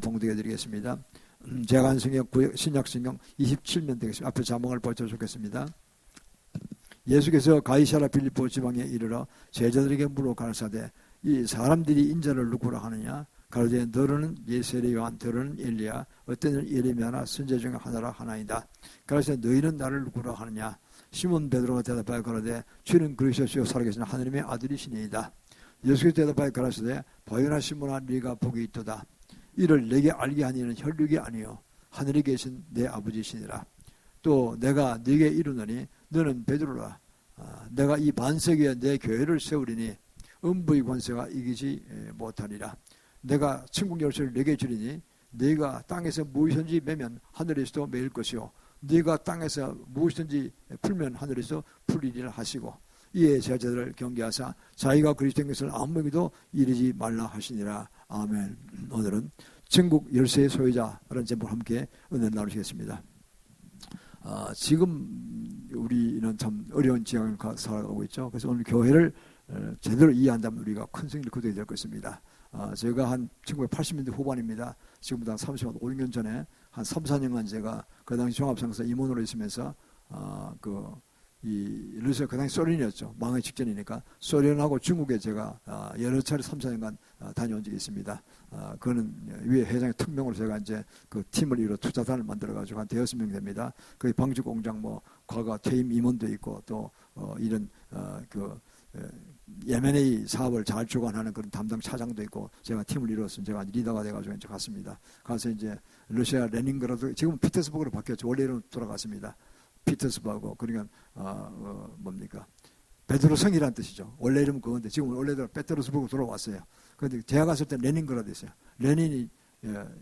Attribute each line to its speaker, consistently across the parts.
Speaker 1: 봉독해 드리겠습니다. 제간성경 신약성경 27면 되겠습니다. 앞에 자막을 보셔 좋겠습니다. 예수께서 가이사라 빌립보 지방에 이르러 제자들에게 물어 가르사대 이 사람들이 인자를 누구라 하느냐 가로되 너는 예세례 요한 너는 엘리야 어떤 예레미야나 선지자 중에 하나라 하나이다. 가로되 너희는 나를 누구라 하느냐 시몬 베드로가 대답하여 가로되 주는 그리스도시요 살아계신 하느님의 아들이시니이다. 예수께서 대답하여 가라사대 바요나 시몬아 네가 복이 있도다. 이를 내게 알게 하니는 혈육이 아니요 하늘에 계신 내 아버지시니라. 또 내가 네게 이르노니 너는 베드로라. 내가 이 반석 위에 내 교회를 세우리니 음부의 권세가 이기지 못하리라. 내가 천국 열쇠를 네게 주리니 네가 땅에서 무엇이든지 매면 하늘에서도 매일 것이요 네가 땅에서 무엇이든지 풀면 하늘에서 풀리리라 하시고 이에 제자들을 경계하사 자기가 그리스도인 것을 아무에게도 이르지 말라 하시니라. 아멘. 오늘은 천국 열쇠의 소유자라는 제목을 함께 은혜를 나누시겠습니다. 지금 우리는 참 어려운 지형을 살아가고 있죠. 그래서 오늘 교회를 제대로 이해한다면 우리가 큰 승리를 거두게 될 것입니다. 제가 한 1980년대 후반입니다. 지금부터 한 35년 전에 한 3, 4년간 제가 그 당시 종합상사 임원으로 있으면서 이 러시아 그 당시 소련이었죠. 망하기 직전이니까 소련하고 중국에 제가 여러 차례 3, 4년간 다녀온 적이 있습니다. 그거는 위에 회장의 특명으로 제가 이제 그 팀을 이루어 투자단을 만들어가지고 한 대여섯 명 됩니다. 거기 방주 공장 뭐 과거 퇴임 임원도 있고 또 이런 M&A 사업을 잘 주관하는 그런 담당 차장도 있고 제가 팀을 이루었으면 제가 리더가 돼가지고 이제 갔습니다. 가서 이제 러시아 레닌그라드 지금 피터스버그로 바뀌었죠. 원래 이름 돌아갔습니다. 피터스버그 그러니까 뭡니까 베드로 성이라는 뜻이죠. 원래 이름은 그건데 지금 원래대로 페테르스버그 돌아왔어요. 그런데 제가 갔을 때 레닌그라드였어요. 레닌이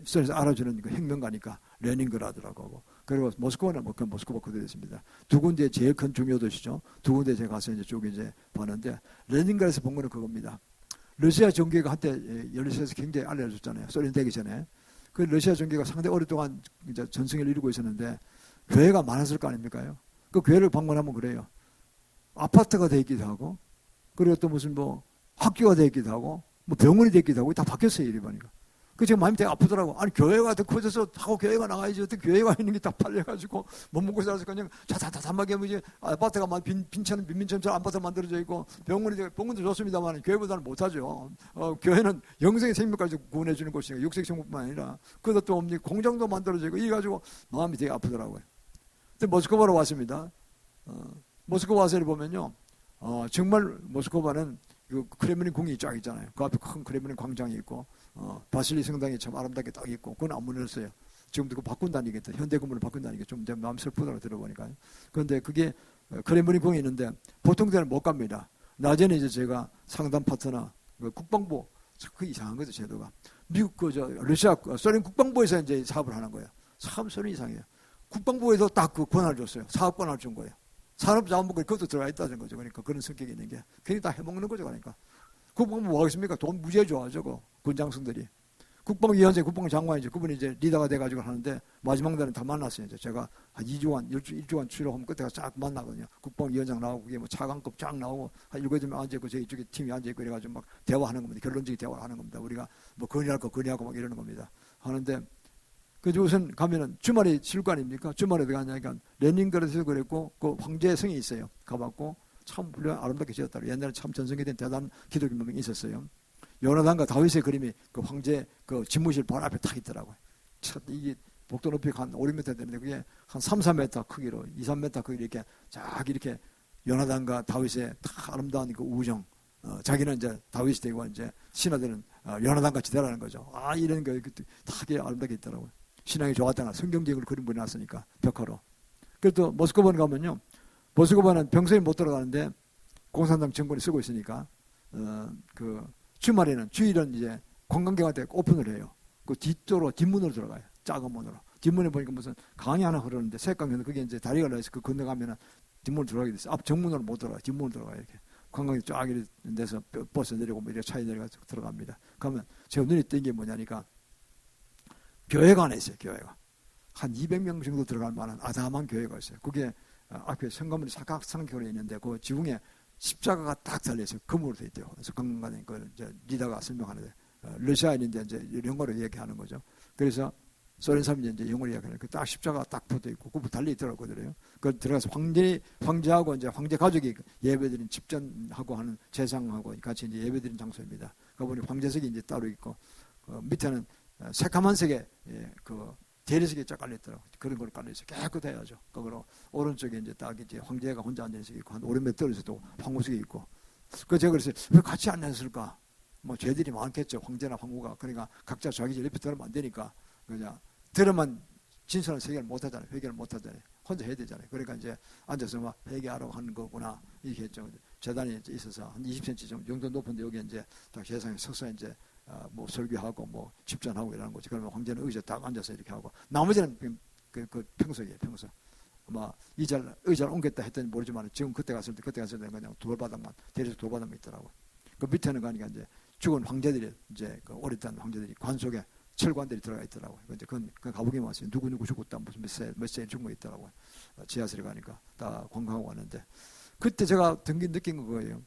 Speaker 1: 소련에서 알아주는 그 혁명가니까 레닌그라드라고 하고 그리고 모스크바는 그 모스크바 그대로였습니다. 두 군데 제일 큰 중요 도시죠. 두 군데 제가 가서 이제 쭉 이제 봤는데 레닌그라드에서 본 거는 그겁니다. 러시아 종교가 한때 러시아에서 굉장히 알려졌잖아요. 소련 되기 전에 그 러시아 종교가 상당히 오랫동안 이제 전승을 이루고 있었는데 교회가 많았을 거 아닙니까? 그 교회를 방문하면 그래요. 아파트가 돼 있기도 하고, 그리고 또 무슨 뭐 학교가 돼 있기도 하고, 뭐 병원이 돼 있기도 하고, 다 바뀌었어요, 이리 보니까. 그 지금 마음이 되게 아프더라고. 아니, 교회가 더 커져서 하고 교회가 나가야지. 어떻게 교회가 있는 게 다 팔려가지고, 못 먹고 살아서 그냥 자다다다하게 하면 이제 아파트가 막 빈민촌처럼 아파트 만들어져 있고, 병원도 좋습니다만, 교회보다는 못하죠. 교회는 영생의 생명까지 구원해주는 곳이니까, 육색 생명뿐만 아니라, 그것도 없니, 공장도 만들어져 있고, 이래가지고 마음이 되게 아프더라고요. 근데 모스크바로 왔습니다. 모스크바 와서 보면요. 정말 모스크바는 그 크레므린 궁이 쫙 있잖아요. 그 앞에 큰 크레므린 광장이 있고, 바실리 성당이 참 아름답게 딱 있고, 그건 안 무너졌어요. 지금도 그거 바꾼다니까, 현대 건물을 바꾼다니까 좀 내 마음 슬프더라고 들어보니까요. 그런데 그게 크레므린 궁이 있는데 보통 때는 못 갑니다. 낮에는 이제 제가 상담 파트너, 국방부, 그 이상한 거죠, 제도가. 미국, 러시아, 소련 국방부에서 이제 사업을 하는 거예요. 참 소련 이상해요. 국방부에서 딱 그 권한을 줬어요. 사업 권한을 준 거예요. 산업자원부가 그것도 들어가 있다는 거죠. 그러니까 그런 성격이 있는 게 괜히 다 해먹는 거죠. 그러니까 국방부 뭐 하겠습니까? 돈 무지하게 좋아하죠. 그 군장성들이. 국방위원회 국방장관이죠. 그분이 이제 리더가 돼가지고 하는데 마지막 날은 다 만났어요. 이제 제가 한 2주간, 1주간 출연하면 끝에가 쫙 만나거든요. 국방위원장 나오고 그게 뭐 차관급 쫙 나오고 한 7명 앉아있고 저희 이쪽에 팀이 앉아있고 이래가지고 막 대화하는 겁니다. 결론적인 대화를 하는 겁니다. 우리가 뭐 건의할 거 건의하고 막 이러는 겁니다. 하는데 그래서 우선 가면은 주말에 쉴 거 아닙니까? 주말에 가냐니까 레닌그라드에서 그랬고 그 황제의 성이 있어요. 가봤고 참 훌륭한 아름답게 지었다고. 옛날에 참 전성기된 대단한 기독교 문명이 있었어요. 요나단과 다윗의 그림이 그 황제 그 집무실 바로 앞에 딱 있더라고요. 참 이게 복도 높이가 한 5, 6m 되는데 그게 한 3, 4m 크기로 2, 3m 크기로 이렇게 쫙 이렇게 요나단과 다윗의 딱 아름다운 그 우정. 자기는 이제 다윗이 되고 이제 신하들은 요나단 같이 되라는 거죠. 이런 거 다 아름답게 있더라고요. 신앙이 좋았다나 성경적으로 그림 그려놨으니까 벽화로. 그래도 모스크바는 가면요. 모스크바는 평소에 못 들어가는데 공산당 정권이 쓰고 있으니까 그 주말에는 주일은 이제 관광객한테 오픈을 해요. 그 뒷문으로 들어가요. 작은 문으로. 뒷문에 보니까 무슨 강이 하나 흐르는데 색강에는 그게 이제 다리가 나서 그 건너가면은 뒷문으로 들어가게 됐어요. 앞 정문으로 못 들어가요. 뒷문으로 들어가요. 이렇게. 관광객 쫙 이렇게 돼서 버스 내리고 뭐 이렇게 차에 내려가서 들어갑니다. 그러면 제가 눈에 띈 게 뭐냐니까 교회가 하나 있어요. 교회가. 한 200명 정도 들어갈 만한 아담한 교회가 있어요. 그게 앞에 현관문이 사각삼각형으로 있는데 그 지붕에 십자가가 딱 달려있어요. 금으로 되어 있대요. 그래서 관광관에 그 리더가 설명하는데 러시아인인데 이제 영어로 얘기하는 거죠. 그래서 소련 사람이 이제 영어로 이야기하는 딱 십자가 딱 붙어 있고 그 달려 있더라고요. 그 들어가서 황제하고 이제 황제 가족이 예배드린 집전하고 하는 제상하고 같이 이제 예배드린 장소입니다. 그 보니 황제석이 이제 따로 있고 밑에는 새카만 색의 그 대리석이 쫙 깔려 있더라고. 그런 걸 깔려 있어 깨끗해야죠. 그거로 오른쪽에 이제 딱 이제 황제가 혼자 앉아 있고 한 오른몇 떨어져도 황후석이 있고. 그 제가 그래서 왜 같이 앉았을까? 뭐 죄들이 많겠죠. 황제나 황후가. 그러니까 각자 자기 집 옆에 들으면 안 되니까 그냥 들으면 진솔한 해결을 못 하잖아요. 회개를 못 하잖아요. 혼자 해야 되잖아요. 그러니까 이제 앉아서 막 회개하라고 하는 거구나. 이렇게 했죠. 재단이 있어서 한 20cm 정도 높은데 여기 이제 딱 세상에 서서 이제 뭐 설교하고 뭐 집전하고 이러는 거지. 그러면 황제는 의자에 딱 앉아서 이렇게 하고 나머지는 그 평소예요. 평소. 아마 의자를 옮겼다 했더니 모르지만 지금 그때 갔을 때 그냥 돌바닥만 대리석 돌바닥만 있더라고. 그 밑에는 가니까 이제 죽은 황제들이 이제 그 오랫동안 황제들이 관 속에 철관들이 들어가 있더라고요. 이제 그건 가보기만 왔어요. 누구 죽었다 무슨 몇 세 죽은 거 있더라고요. 지하실에 가니까 다 관광하고 왔는데 그때 제가 느낀 거예요.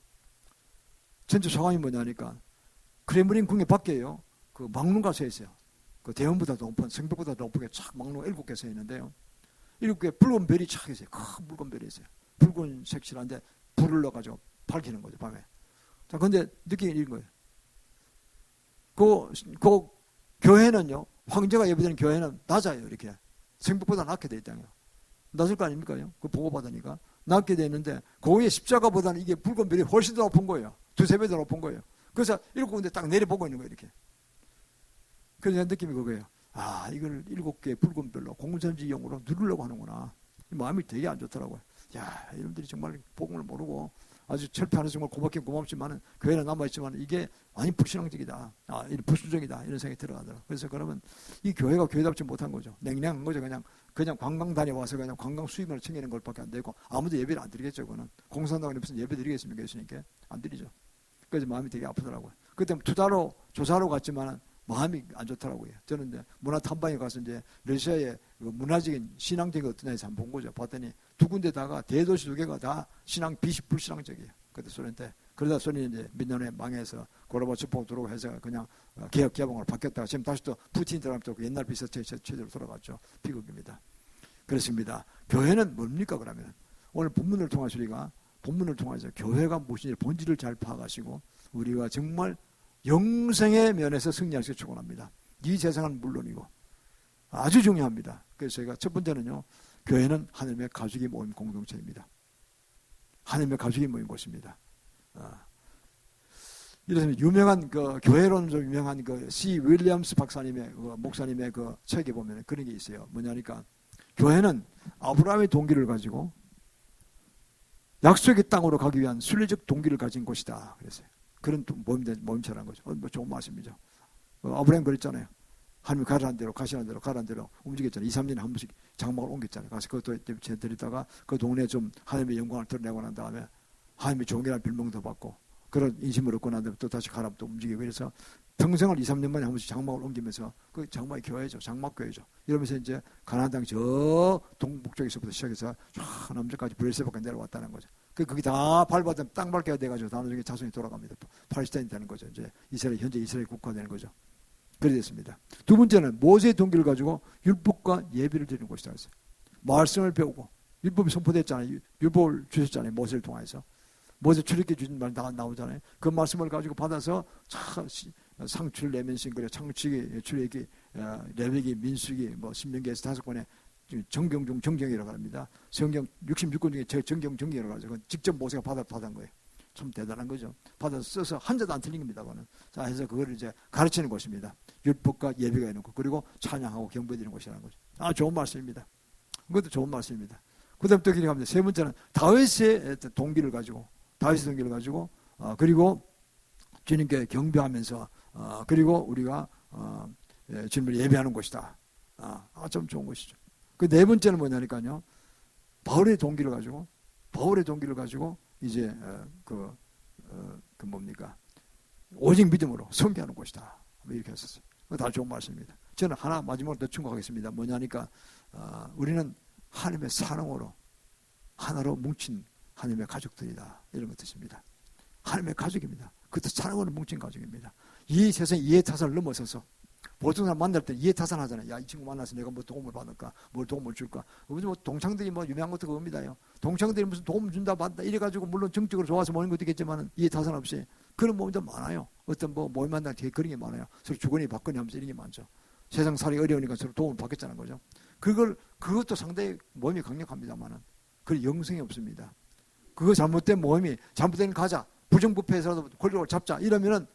Speaker 1: 전체 소감이 뭐냐니까 크렘린 궁에 밖에요. 그 막루가 서 있어요. 그 대원보다 높은 성벽보다 높게 착 막루가 7개 서 있는데요. 7개 붉은 별이 착 있어요. 큰 붉은 별이 있어요. 붉은 색칠한데 불을 넣어가지고 밝히는 거죠 밤에. 자, 근데 느낌이 이런 거예요. 그 교회는요, 황제가 예배드리는 교회는 낮아요, 이렇게. 성벽보다 낮게 돼 있다요. 낮을 거 아닙니까요? 그 보고받으니까. 낮게 돼 있는데, 그 위에 십자가보다는 이게 붉은 별이 훨씬 더 높은 거예요. 두세 배 더 높은 거예요. 그래서 7군데 딱 내려보고 있는 거예요, 이렇게. 그래서 느낌이 그거예요. 아, 이걸 7개의 붉은 별로 공전지용으로 누르려고 하는구나. 마음이 되게 안 좋더라고요. 야, 이놈들이 정말 복음을 모르고 아주 철폐하는 정말 고맙긴 고맙지만 교회는 남아있지만 이게 많이 불신앙적이다. 불순종이다. 이런 생각이 들어가더라고요. 그래서 그러면 이 교회가 교회답지 못한 거죠. 냉랭한 거죠. 그냥 관광 다녀와서 그냥 관광 수입을 챙기는 것밖에 안 되고 아무도 예배를 안 드리겠죠. 그거는 공산당은 무슨 예배 드리겠습니까? 예수님께. 안 드리죠. 그래서 마음이 되게 아프더라고요. 그때 조사로 갔지만 마음이 안 좋더라고요. 저는 이제 문화 탐방에 가서 이제 러시아의 문화적인 신앙적인 어떤 데서 한번 본 거죠. 봤더니 두 군데다가 대도시 2개가 다 불신앙적이에요. 그때 소련 때. 그러다 소련이 이제 몇 년에 망해서 고르바초프 들어오고 해서 그냥 개혁 개방으로 바뀌었다가 지금 다시 또 푸틴 들어가면 또 옛날 비슷 체제로 돌아갔죠. 비극입니다. 그렇습니다. 교회는 뭡니까 그러면? 오늘 본문을 통해서 우리가 본문을 통해서 교회가 무엇인지 본질을 잘 파악하시고 우리가 정말 영생의 면에서 승리할 수 있게 축원합니다. 이 세상은 물론이고 아주 중요합니다. 그래서 저희가 첫 번째는요. 교회는 하나님의 가족이 모인 공동체입니다. 하나님의 가족이 모인 곳입니다. 이래서 유명한 그 교회론으로 유명한 그 C. 윌리엄스 박사님의 목사님의 그 책에 보면 그런 게 있어요. 뭐냐니까 교회는 아브라함의 동기를 가지고 약속의 땅으로 가기 위한 순리적 동기를 가진 곳이다. 그랬어요. 그런 모임처럼 거죠. 뭐 좋은 말씀이죠. 아브라함 그랬잖아요. 하나님이 가라는 대로 움직였잖아요. 2, 3년에 한 번씩 장막을 옮겼잖아요. 가서 그것도 드리다가 그 동네에 좀 하나님의 영광을 드러내고 난 다음에 하나님의 종이라는 별명도 받고 그런 인심을 얻고 난 다음에 또 다시 가라 또 움직이고 그래서 평생을 2, 3년 만에 한 번씩 장막을 옮기면서 그 장막이 교회죠. 장막교회죠. 이러면서 이제 가나안 땅 저 동북쪽에서부터 시작해서 쫙 남쪽까지 브레셀까지 내려왔다는 거죠. 거기 다 밟아도 땅 밟게 돼가지고 다 나중에 자손이 돌아갑니다. 팔레스타인이 되는 거죠. 이제 현재 이스라엘 국가가 되는 거죠. 그래 됐습니다. 두 번째는 모세의 동기를 가지고 율법과 예비를 드리는 곳이다 했어요. 말씀을 배우고 율법이 선포됐잖아요. 율법을 주셨잖아요. 모세를 통해서. 모세 출애굽에 주신 말 나오잖아요. 그 말씀을 가지고 받아서 상출 내면신 그래 창치기 출애굽이 레위기 민수기 뭐 신명기에서 5권의 정경 중 정경이라고 합니다. 성경 66권 중에 제 정경 정경이라고 하죠. 직접 모세가 받은 거예요. 참 대단한 거죠. 받아서 써서 한자도 안 틀린 겁니다. 그거는. 자, 해서 그걸 이제 가르치는 곳입니다. 율법과 예배가 있는 곳, 그리고 찬양하고 경배드리는 곳이라는 거죠. 아, 좋은 말씀입니다. 그것도 좋은 말씀입니다. 그 다음 또 길이 갑니다. 세 번째는 다윗의 동기를 가지고, 그리고 주님께 경배하면서, 그리고 우리가, 주님을 예배하는 곳이다. 좀 좋은 곳이죠. 그 네 번째는 뭐냐니까요. 바울의 동기를 가지고, 이제 뭡니까? 오직 믿음으로 섬기하는 곳이다. 이렇게 했었어요. 다 좋은 말씀입니다. 저는 하나 마지막으로 더 충고하겠습니다. 뭐냐니까 우리는 하나님의 사랑으로 하나로 뭉친 하나님의 가족들이다. 이런 것 뜻입니다. 하나님의 가족입니다. 그것도 사랑으로 뭉친 가족입니다. 이 세상 이해 타산을 넘어서서 보통 사람 만날 때 이해타산 하잖아요. 야, 이 친구 만나서 내가 뭐 도움을 받을까? 뭘 도움을 줄까? 뭐 동창들이 뭐 유명한 것도 그겁니다요. 동창들이 무슨 도움 준다, 받다, 이래가지고 물론 정적으로 좋아서 모이는 것도 있겠지만 이해타산 없이 그런 모임도 많아요. 어떤 뭐 모임 만날 때 그런 게 많아요. 서로 주거니 받거니 하면서 이런 게 많죠. 세상 살이 어려우니까 서로 도움을 받겠다는 거죠. 그것도 상당히 모임이 강력합니다만은 그 영성이 없습니다. 그거 잘못된 모임이 잘못된 가자, 부정부패에서라도 권력을 잡자 이러면은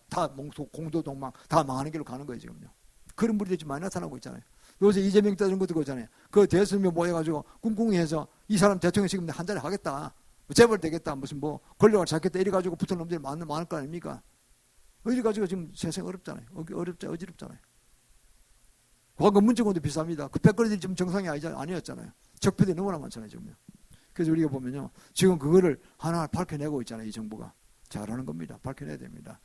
Speaker 1: 다 공도동망 다 망하는 길로 가는 거예요 지금요. 그런 분들이 지금 많이 나타나고 있잖아요. 요새 이재명 때 이런 것도 그렇잖아요. 그 대선명 모여가지고 꿍꿍이해서 이 사람 대통령 지금 한 자리 하겠다, 재벌 되겠다, 무슨 뭐 권력을 잡겠다 이래가지고 붙은 놈들이 많을 거 아닙니까? 이래가지고 지금 세상 어렵잖아요. 어지럽잖아요. 과거 문정권도 비쌉니다. 그 백거리들이 지금 정상이 아니었잖아요. 적폐들이 너무나 많잖아요 지금요. 그래서 우리가 보면요, 지금 그거를 하나 밝혀내고 있잖아요. 이 정부가 잘하는 겁니다. 밝혀내야 됩니다.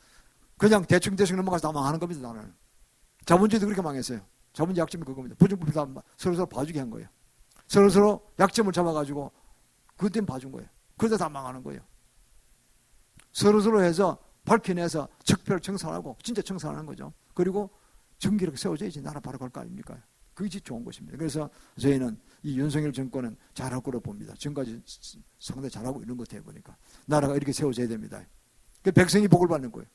Speaker 1: 그냥 대충 넘어가서 다 망하는 겁니다. 나는 자본주의도 그렇게 망했어요. 자본주의 약점이 그겁니다. 부정부패 다 서로 봐주게 한 거예요. 서로 약점을 잡아가지고 그때 봐준 거예요. 그러다 다 망하는 거예요. 서로 해서 밝혀내서 적폐를 청산하고 진짜 청산하는 거죠. 그리고 정기력 세워져야지 나라 바로 갈 거 아닙니까? 그게 좋은 것입니다. 그래서 저희는 이 윤석열 정권은 잘할 거로 봅니다. 지금까지 상당히 잘하고 있는 것 같아요. 보니까 나라가 이렇게 세워져야 됩니다. 그 백성이 복을 받는 거예요.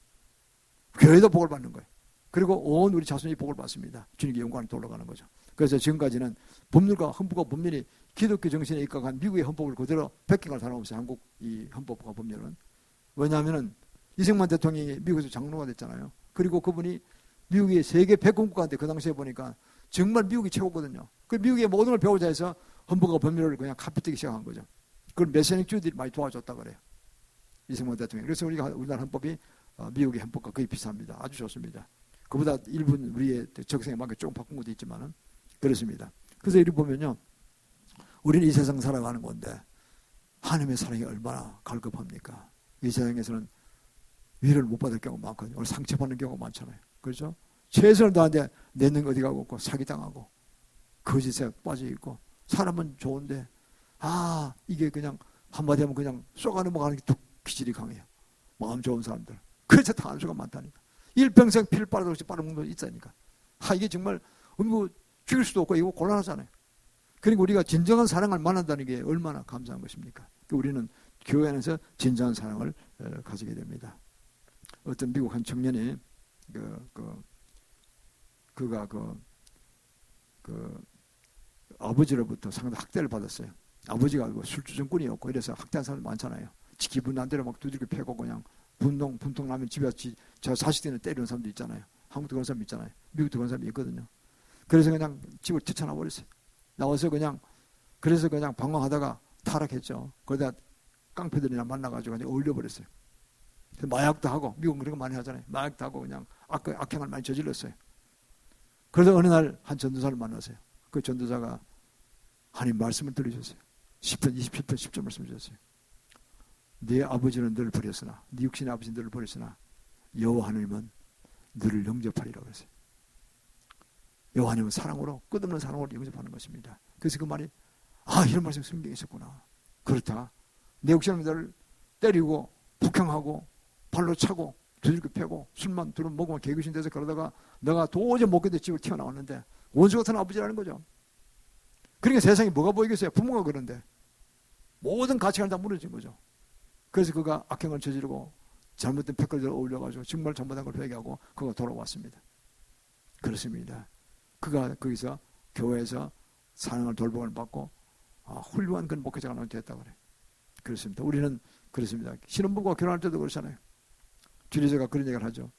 Speaker 1: 교회도 복을 받는 거예요. 그리고 온 우리 자손이 복을 받습니다. 주님께 영광을 돌아가는 거죠. 그래서 지금까지는 법률과 헌법과 법률이 기독교 정신에 입각한 미국의 헌법을 그대로 베껴갈 사람 없어요. 한국 이 헌법과 법률은. 왜냐하면은 이승만 대통령이 미국에서 장로가 됐잖아요. 그리고 그분이 미국의 세계 100공국가인데 그 당시에 보니까 정말 미국이 최고거든요. 그 미국의 모든 걸 배우자 해서 헌법과 법률을 그냥 카피뜨기 시작한 거죠. 그걸 메시아닉주의들이 많이 도와줬다 그래요. 이승만 대통령. 그래서 우리나라 헌법이 미국의 헌법과 거의 비슷합니다. 아주 좋습니다. 그보다 일본 우리의 적성에 맞게 조금 바꾼 것도 있지만은 그렇습니다. 그래서 이렇게 보면요, 우리는 이 세상 살아가는 건데 하나님의 사랑이 얼마나 갈급합니까? 이 세상에서는 위로를 못 받을 경우가 많거든요. 오늘 상처받는 경우가 많잖아요. 그렇죠? 최선을 다하는데 내는 어디 가고 없고 사기당하고 거짓에 빠져있고 사람은 좋은데 이게 그냥 한마디 하면 그냥 쏘가 넘어가는 게 툭 기질이 강해요. 마음 좋은 사람들. 그래서 당하는 수가 많다니까. 일평생 피를 빨아들고 빨아먹는 거 있다니까. 이게 정말 뭐 죽일 수도 없고 이거 곤란하잖아요. 그러니까 우리가 진정한 사랑을 만난다는 게 얼마나 감사한 것입니까? 우리는 교회 안에서 진정한 사랑을 가지게 됩니다. 어떤 미국 한 청년이 그가 아버지로부터 상당히 학대를 받았어요. 아버지가 술주정꾼이었고 이래서 학대한 사람들 많잖아요. 기분 안 대로 막 두들겨 패고 그냥 분통 나면 집에 저 자식들은 때리는 사람도 있잖아요. 한국도 그런 사람 있잖아요. 미국도 그런 사람이 있거든요. 그래서 그냥 집을 뛰쳐나 버렸어요. 나와서 그래서 그냥 방황하다가 타락했죠. 그러다 깡패들이나 만나가지고 그냥 어울려버렸어요. 마약도 하고, 미국은 그런 거 많이 하잖아요. 마약도 하고 그냥 악행을 많이 저질렀어요. 그러다 어느 날 한 전도사를 만났어요. 그 전도사가 하나님 말씀을 들으셨어요. 10편 27편 10절 말씀 주셨어요. 네 아버지는 너를 버렸으나, 네 육신의 아버지는 너를 버렸으나 여호와 하나님은 너를 영접하리라 그랬어요. 여호와 하나님은 사랑으로, 끝없는 사랑으로 영접하는 것입니다. 그래서 그 말이 이런 말씀이 성경에 있었구나. 그렇다. 내 육신은 너를 때리고 폭행하고 발로 차고 두들겨 패고 술만 두름 먹으면 개귀신 돼서 그러다가 내가 도저히 못 견뎌 집을 튀어나왔는데 원수 같은 아버지라는 거죠. 그러니까 세상에 뭐가 보이겠어요? 부모가 그런데 모든 가치관이 다 무너진 거죠. 그래서 그가 악행을 저지르고 잘못된 패거리를 어울려가지고 정말 잘못한 걸 회개하고 그가 돌아왔습니다. 그렇습니다. 그가 거기서 교회에서 사랑을 돌봄을 받고 훌륭한 그런 목회자가 됐다고 그래요. 그렇습니다. 우리는 그렇습니다. 신혼부부가 결혼할 때도 그렇잖아요. 주례자가 그런 얘기를 하죠.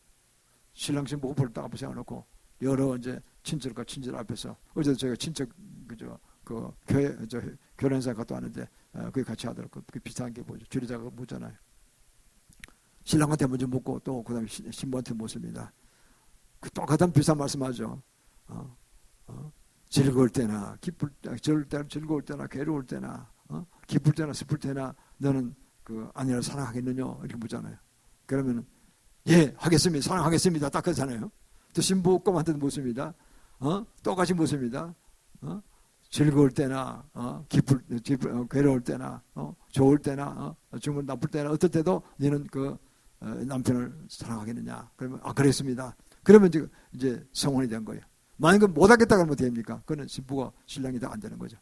Speaker 1: 신랑 신부 후보를 딱 앞에 세워놓고 여러 이제 친척과 친절 앞에서 어제도 저희가 친척 그 교회 결혼사 갔다 왔는데 그게 같이 하더라고요. 그 비슷한 게 뭐죠? 주례자가 묻잖아요. 신랑한테 먼저 묻고 또 그다음에 신부한테 묻습니다. 그 똑같은 비슷한 말씀하죠. 즐거울 때나 즐거울 때나 괴로울 때나 기쁠 때나 슬플 때나 너는 그 아내를 사랑하겠느냐 이렇게 묻잖아요. 그러면 예 하겠습니다. 사랑하겠습니다. 딱 그러잖아요. 또 신부 꼬마한테도 묻습니다. 똑같이 묻습니다. 즐거울 때나 괴로울 때나 좋을 때나 정말 나쁠 때나 어떨 때도 너는 그 남편을 사랑하겠느냐. 그러면 그랬습니다. 그러면 이제 성혼이 된 거예요. 만약에 못하겠다 그러면 됩니까? 그거는 신부가 신랑이 다 안 되는 거죠.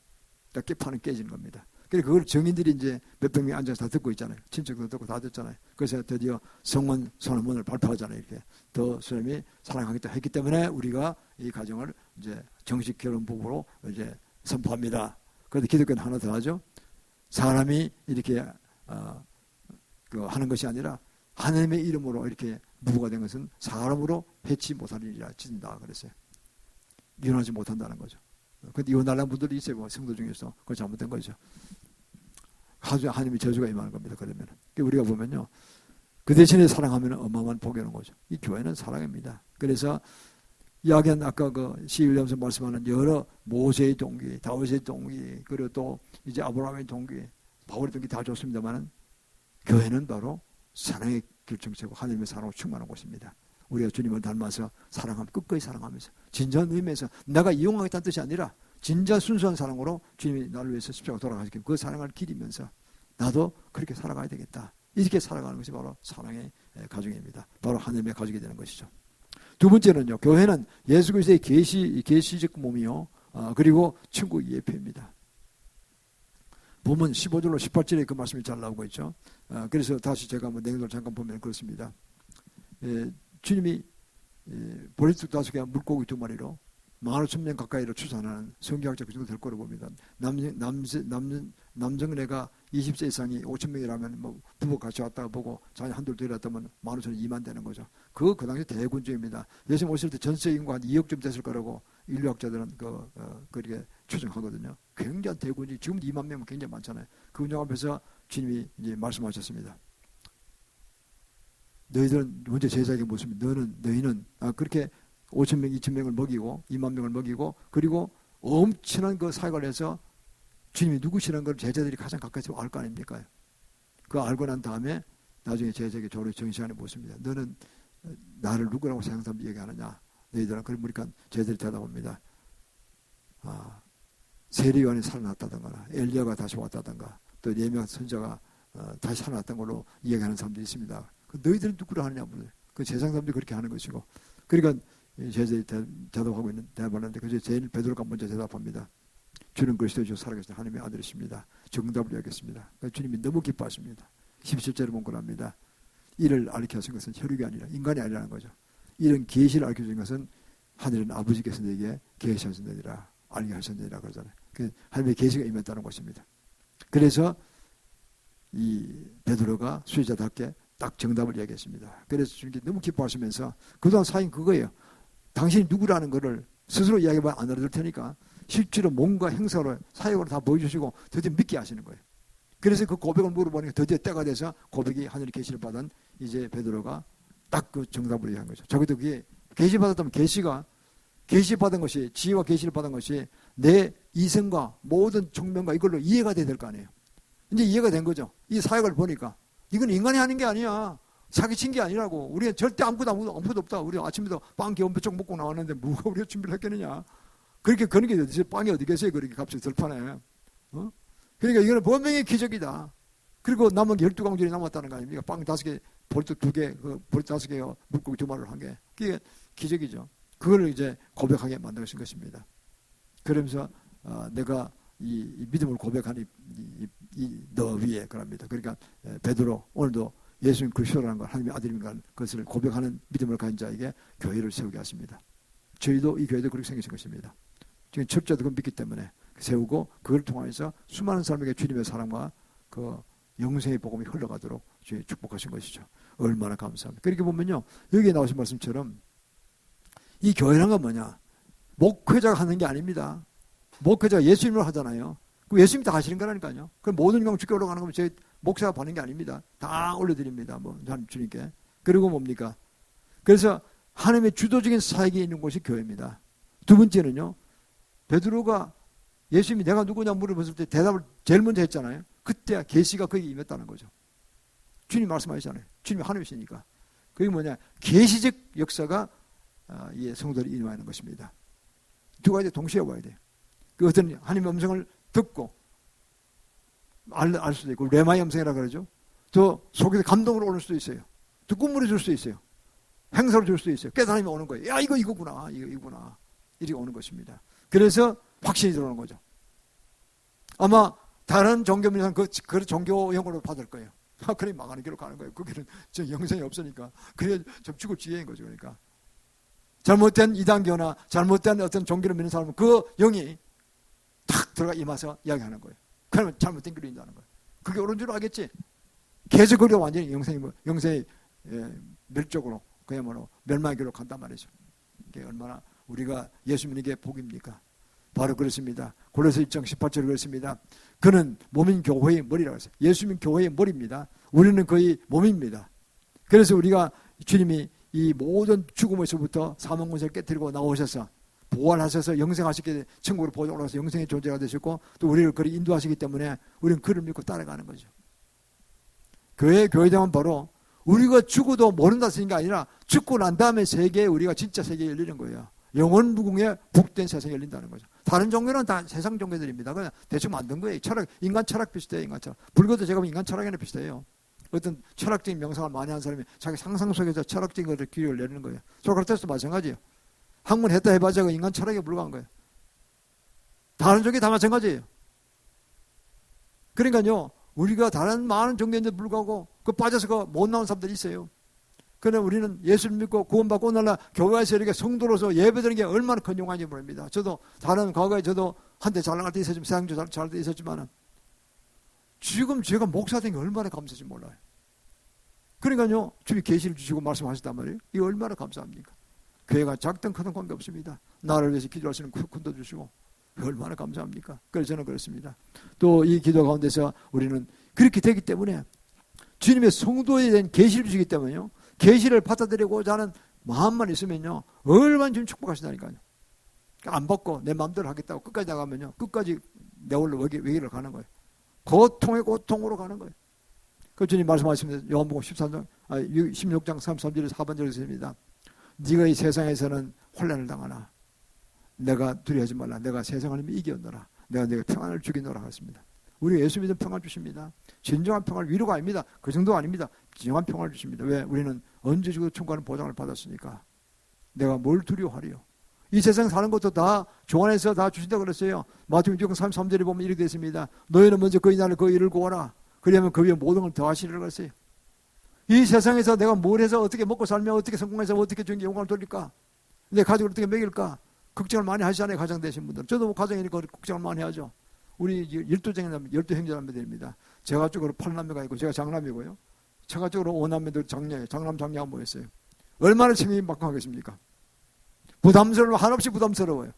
Speaker 1: 다 판은 깨지는 겁니다. 그래서 그걸 정인들이 이제 몇백 명이 앉아서 다 듣고 있잖아요. 친척도 듣고 다 듣잖아요. 그래서 드디어 성혼 선언문을 발표하잖아요. 이렇게 더 사람이 사랑하겠다 했기 때문에 우리가 이 가정을 이제 정식 결혼 부부로 이제 선포합니다. 그런데 기독교는 하나 더 하죠. 사람이 이렇게 하는 것이 아니라 하나님의 이름으로 이렇게 부부가 된 것은 사람으로 해치 못하리라 친다 그랬어요. 이혼하지 못한다는 거죠. 근데 이혼하려는 분들이 있어요. 뭐 성도 중에서. 그거 잘못된 거죠. 아주 하나님의 저주가 임하는 겁니다. 그러면 우리가 보면요. 그 대신에 사랑하면 어마어마한 복이 오는 거죠. 이 교회는 사랑입니다. 그래서 이야기한 아까 그 시윌리엄스 말씀하는 여러 모세의 동기, 다윗의 동기, 그리고 또 이제 아브라함의 동기, 바울의 동기 다 좋습니다만은 교회는 바로 사랑의 결정체고 하나님의 사랑으로 충만한 곳입니다. 우리가 주님을 닮아서 사랑하면 끝까지 사랑하면서 진정한 의미에서 내가 이용하겠다는 뜻이 아니라 진짜 순수한 사랑으로 주님이 나를 위해서 십자가 돌아가시기 그 사랑을 기리면서 나도 그렇게 살아가야 되겠다. 이렇게 살아가는 것이 바로 사랑의 가정입니다. 바로 하나님의 가족이 되는 것이죠. 두 번째는요. 교회는 예수 그리스도의 계시적 몸이요. 그리고 천국 예표입니다. 보면 15절로 18절에 그 말씀이 잘 나오고 있죠. 그래서 다시 제가 한번 내용을 잠깐 보면 그렇습니다. 주님이 보리떡 5개와 물고기 2마리로 15,000명 가까이로 추산하는 성경학자 그 정도 될 거로 봅니다. 남정네가 20세 이상이 5,000명이라면 뭐 부부 같이 왔다가 보고 자녀 한둘 데려왔다면 15,000이 2만 되는 거죠. 그 당시 대군주입니다. 예수님 오실 때 전체 인구가 한 2억쯤 됐을 거라고 인류학자들은 그렇게 추정하거든요. 굉장한 대군주, 지금 2만 명은 굉장히 많잖아요. 그 운영 앞에서 주님이 이제 말씀하셨습니다. 너희들은 먼저 제자에게 묻습니다. 너희는 그렇게 5,000명, 2,000명을 먹이고 2만 명을 먹이고 그리고 엄청난 그 사역을 해서 주님이 누구시라는 걸 제자들이 가장 가까이서 알 거 아닙니까? 그 알고 난 다음에 나중에 제자에게 정시간에 묻습니다. 너는 나를 누구라고 생각하면서 얘기하느냐? 너희들은 그러니까 제자들이 대답합니다. 세례요한이 살아났다든가 엘리야가 다시 왔다든가 또 예명 선자가 다시 살아났던 걸로 이야기하는 사람들이 있습니다. 너희들은 누구라 하느냐? 그 세상 사람들이 그렇게 하는 것이고 그러니까 제자들이 대답하고 있는 대답하는데 그래서 제일 베드로가 먼저 대답합니다. 주는 그리스도이시오 살아계신 하나님의 아들이십니다. 정답을 이야기했습니다. 주님이 너무 기뻐하십니다. 17절에 문구합니다. 이를 알게 하신 것은 혈육이 아니라 인간이 아니라는 거죠. 이런 계시를 알게 주신 것은 하늘은 아버지께서 내게 계시하셨느니라 알게 하셨느니라 그러잖아요. 하나님의 계시가 임했다는 것입니다. 그래서 이 베드로가 수혜자답게 딱 정답을 이야기했습니다. 그래서 주님께 너무 기뻐하시면서 그동안 사인 그거예요. 당신이 누구라는 거를 스스로 이야기하면 안 알아들 테니까 실제로 몸과 행사로 사역으로 다 보여주시고 드디어 믿게 하시는 거예요. 그래서 그 고백을 물어보니까 드디어 때가 돼서 고백이 하늘의 계시를 받은 이제 베드로가 딱 그 정답을 얘기한 거죠. 저기도 그게 계시 받았다면 계시 받은 것이 지혜와 계시를 받은 것이 내 이성과 모든 총명과 이걸로 이해가 돼야 될 거 아니에요. 이제 이해가 된 거죠. 이 사역을 보니까 이건 인간이 하는 게 아니야. 사기친 게 아니라고. 우리가 절대 아무것도 없다. 우리 아침에도 빵 개운배쩍 먹고 나왔는데 뭐가 우리가 준비를 했겠느냐. 그렇게 그런 게 어디 빵이 어디 계세요? 그렇게 갑자기 들판에. 그러니까 이거는 분명히 기적이다. 그리고 남은 12강줄이 남았다는 거 아닙니까? 빵 5개, 보리떡 2개, 보리떡 5개, 물고기 2마리를 한 개. 그게 기적이죠. 그걸 이제 고백하게 만드신 것입니다. 그러면서 내가 이 믿음을 고백하니 너 위에 그럽니다. 그러니까 베드로 오늘도 예수님 그리스도라는 걸 하나님의 아들인가 그것을 고백하는 믿음을 가진 자에게 교회를 세우게 하십니다. 저희도 이 교회도 그렇게 생기신 것입니다. 지금 첫째도 그걸 믿기 때문에 세우고 그걸 통해서 수많은 사람에게 주님의 사랑과 그 영생의 복음이 흘러가도록 주님 축복하신 것이죠. 얼마나 감사합니다. 그렇게 보면요. 여기에 나오신 말씀처럼 이 교회란 건 뭐냐? 목회자가 하는 게 아닙니다. 목회자가 예수님으로 하잖아요. 그 예수님이 다 하시는 거라니까요. 그럼 모든 영광 주께 올라가는 거면 제 목사가 받는 게 아닙니다. 다 올려드립니다. 주님께. 그리고 뭡니까? 그래서 하나님의 주도적인 사역이 있는 곳이 교회입니다. 두 번째는요. 베드로가 예수님이 내가 누구냐 물어봤을 때 대답을 제일 먼저 했잖아요. 그때 계시가 거기 임했다는 거죠. 주님 말씀하시잖아요. 주님이 하나님이시니까. 그게 뭐냐? 계시적 역사가 성도들이 임하는 것입니다. 두 가지 동시에 와야 돼요. 그 어떤 하나님의 음성을 듣고 알 수도 있고 레마의 음성이라 그러죠. 또 속에서 감동으로 오를 수도 있어요. 또 꿈물이 줄 수도 있어요. 행사로 줄 수도 있어요. 깨달음이 오는 거예요. 야, 이거구나. 이거구나. 이렇게 오는 것입니다. 그래서 확신이 들어오는 거죠. 아마 다른 종교민은 그 종교용어로 받을 거예요. 그래 망하는 길로 가는 거예요. 거기는 저 영생이 없으니까. 그래 좀 죽을 지경인 거죠. 그러니까 잘못된 이단교나 잘못된 어떤 종교를 믿는 사람은 그 영이 탁 들어가 임해서 이야기하는 거예요. 그러면 잘못된 길로 인다는 거예요. 그게 옳은 줄 알겠지? 계속 그게 완전히 영생의 멸족으로 그야말로 멸망의 길로 간단 말이죠. 이게 얼마나 우리가 예수 믿는 게 복입니까? 바로 그렇습니다. 골로새 1장 18절에 그렇습니다. 그는 몸인 교회의 머리라고 했어요. 예수 믿는 교회의 머리입니다. 우리는 거의 몸입니다. 그래서 우리가 주님이 이 모든 죽음에서부터 사망 권세를 깨뜨리고 나오셔서 부활하셔서 영생하시게 천국으로 보좌 올라가서 영생의 존재가 되셨고 또 우리를 그리 인도하시기 때문에 우리는 그를 믿고 따라가는 거죠. 교회당은 바로 우리가 죽어도 모른다 쓰는 게 아니라 죽고 난 다음에 세계에 우리가 진짜 세계에 열리는 거예요. 영원 무궁의 복된 세상이 열린다는 거죠. 다른 종교는 다 세상 종교들입니다. 그냥 대충 만든 거예요. 인간 철학 비슷해요. 인간 철학. 불교도 제가 보면 인간 철학에는 비슷해요. 어떤 철학적인 명상을 많이 한 사람이 자기 상상 속에서 철학적인 것을 기록을 내리는 거예요. 소크라테스도 마찬가지예요. 학문 했다 해봐자 인간 철학에 불과한 거예요. 다른 종교 다 마찬가지예요. 그러니까요, 우리가 다른 많은 종교인데 불구하고 그 빠져서 못 나온 사람들이 있어요. 그러나 우리는 예수를 믿고 구원받고 오늘날 교회에서 이렇게 성도로서 예배드리는 게 얼마나 큰 영광인지 모릅니다. 저도 다른 과거에 저도 한때 잘 나갈 때 있었지만 세상도 잘 때 있었지만 지금 제가 목사 된 게 얼마나 감사한지 몰라요. 그러니까요, 주님이 계시를 주시고 말씀하셨단 말이에요. 이게 얼마나 감사합니까? 교회가 작든 크든 관계없습니다. 나를 위해서 기도할 수 있는 군도 주시고 얼마나 감사합니까? 그래서 저는 그렇습니다. 또 이 기도 가운데서 우리는 그렇게 되기 때문에 주님의 성도에 대한 계시를 주시기 때문에요. 계시를 받아들이고자 하는 마음만 있으면요. 얼마나 주님 축복하신다니까요. 안 받고 내 마음대로 하겠다고 끝까지 나가면요. 끝까지 내 홀로 외길을 가는 거예요. 고통의 고통으로 가는 거예요. 그 주님 말씀하십니다. 요한복음 16장 33절에서 4번절에 있습니다. 네가 이 세상에서는 혼란을 당하나 내가 두려워하지 말라. 내가 세상을 이겼노라. 내가 네가 평안을 주겠노라 하셨습니다. 우리 예수 믿으면 평안 주십니다. 진정한 평안, 위로가 아닙니다. 그 정도 아닙니다. 진정한 평안을 주십니다. 왜? 우리는 언제 죽어도 천국하는 보장을 받았으니까. 내가 뭘 두려워하리요? 이 세상 사는 것도 다 조안에서 다 주신다고 그랬어요. 마태복음 6장 33절에 보면 이렇게 되어 있습니다. 너희는 먼저 그의 나라를 그 일을 구하라. 그러면 그 위에 모든 걸 더하시리라고 그랬어요. 이 세상에서 내가 뭘 해서 어떻게 먹고 살며 어떻게 성공해서 어떻게 주님께 영광을 돌릴까? 내 가족을 어떻게 먹일까? 걱정을 많이 하시잖아요. 가정 되신 분들. 저도 뭐 가정이니까 걱정을 많이 하죠. 우리 12행자매들입니다. 제가 쪽으로 8남매가 있고 제가 장남이고요. 제가 쪽으로 5남매들 장남 장녀가 모였어요. 얼마나 책임이 막강하겠습니까? 한없이 부담스러워요.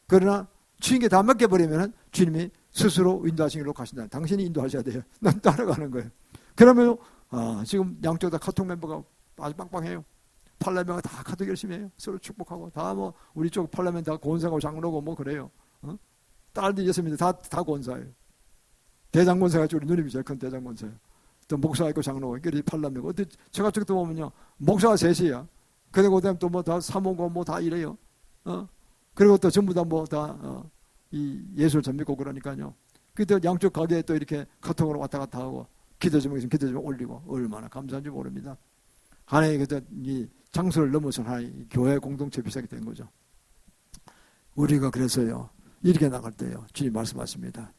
Speaker 1: 그러나 주님께 다 맡겨버리면 주님이 스스로 인도하시기로 가신다. 당신이 인도하셔야 돼요. 난 따라가는 거예요. 그러면 지금 양쪽 다 카톡 멤버가 아주 빵빵해요. 팔라멘가 다 카톡 열심히 해요. 서로 축복하고 다 뭐 우리 쪽 팔라멘 다 권사고 장로고 뭐 그래요. 딸도 있습니다. 다 권사예요. 대장권사가 우리 누님이 제일 큰 대장권사예요. 또 목사가 있고 장로가 있고 팔라멘고 제가 쪽도 보면요 목사가 셋이야. 그리고 그다음 또 뭐 다 사모고 뭐 다 이래요. 그리고 또 전부 다 뭐 다 이 예술 전믿고 그러니까요. 그때 양쪽 가게에 또 이렇게 카톡으로 왔다 갔다 하고 기도 좀 올리고 얼마나 감사한지 모릅니다. 하나의 이 장소를 넘어선 하나의 교회 공동체 비슷하게 된 거죠. 우리가 그래서요 이렇게 나갈 때요 주님 말씀하십니다.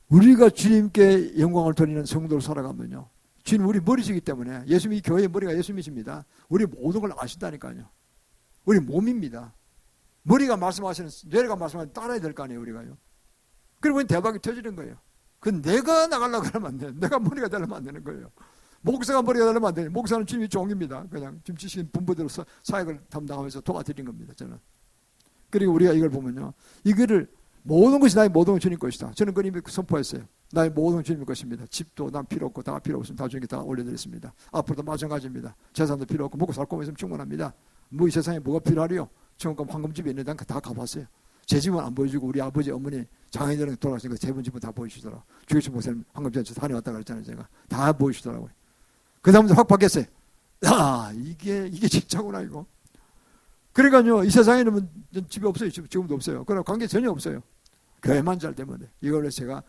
Speaker 1: 우리가 주님께 영광을 돌리는 성도로 살아가면요 주님 우리 머리시기 때문에 예수님이 교회의 머리가 예수님이십니다. 우리 모든 걸 아신다니까요. 우리 몸입니다. 머리가 말씀하시는 뇌가 말씀하시는 따라야 될 거 아니에요 우리가요. 그리고 대박이 터지는 거예요. 그 내가 나가려고 하면 안 돼요. 내가 머리가 되려면 안 되는 거예요. 목사가 머리가 되려면 안 돼요. 목사는 주님이 종입니다. 그냥 지금 주신 분부대로 사역을 담당하면서 도와드린 겁니다. 저는. 그리고 우리가 이걸 보면요. 이거를 모든 것이 나의 모든 주님 것이다. 저는 그걸 이미 선포했어요. 나의 모든 주님 것입니다. 집도 난 필요 없고 다 필요 없으면 다 주님께 다 올려드렸습니다. 앞으로도 마찬가지입니다. 재산도 필요 없고 먹고 살 것만 있으면 충분합니다. 뭐 이 세상에 뭐가 필요하리요? 천국과 황금집에 있는 데는 다 가봤어요. 제 집은 안 보여주고 우리 아버지 어머니 장인들은 돌아가시니까 제 집은 다 보여주시더라고요. 주기철 목사님 황금집에 다녀왔다 그랬잖아요. 제가 다 보여주시더라고요. 그 다음부터 확 바뀌었어요. 이게 진짜구나 이거. 그러니까요 이 세상에는 집이 없어요. 지금도 없어요. 그러나 관계 전혀 없어요. 교회만 잘 되면 돼. 이걸로 제가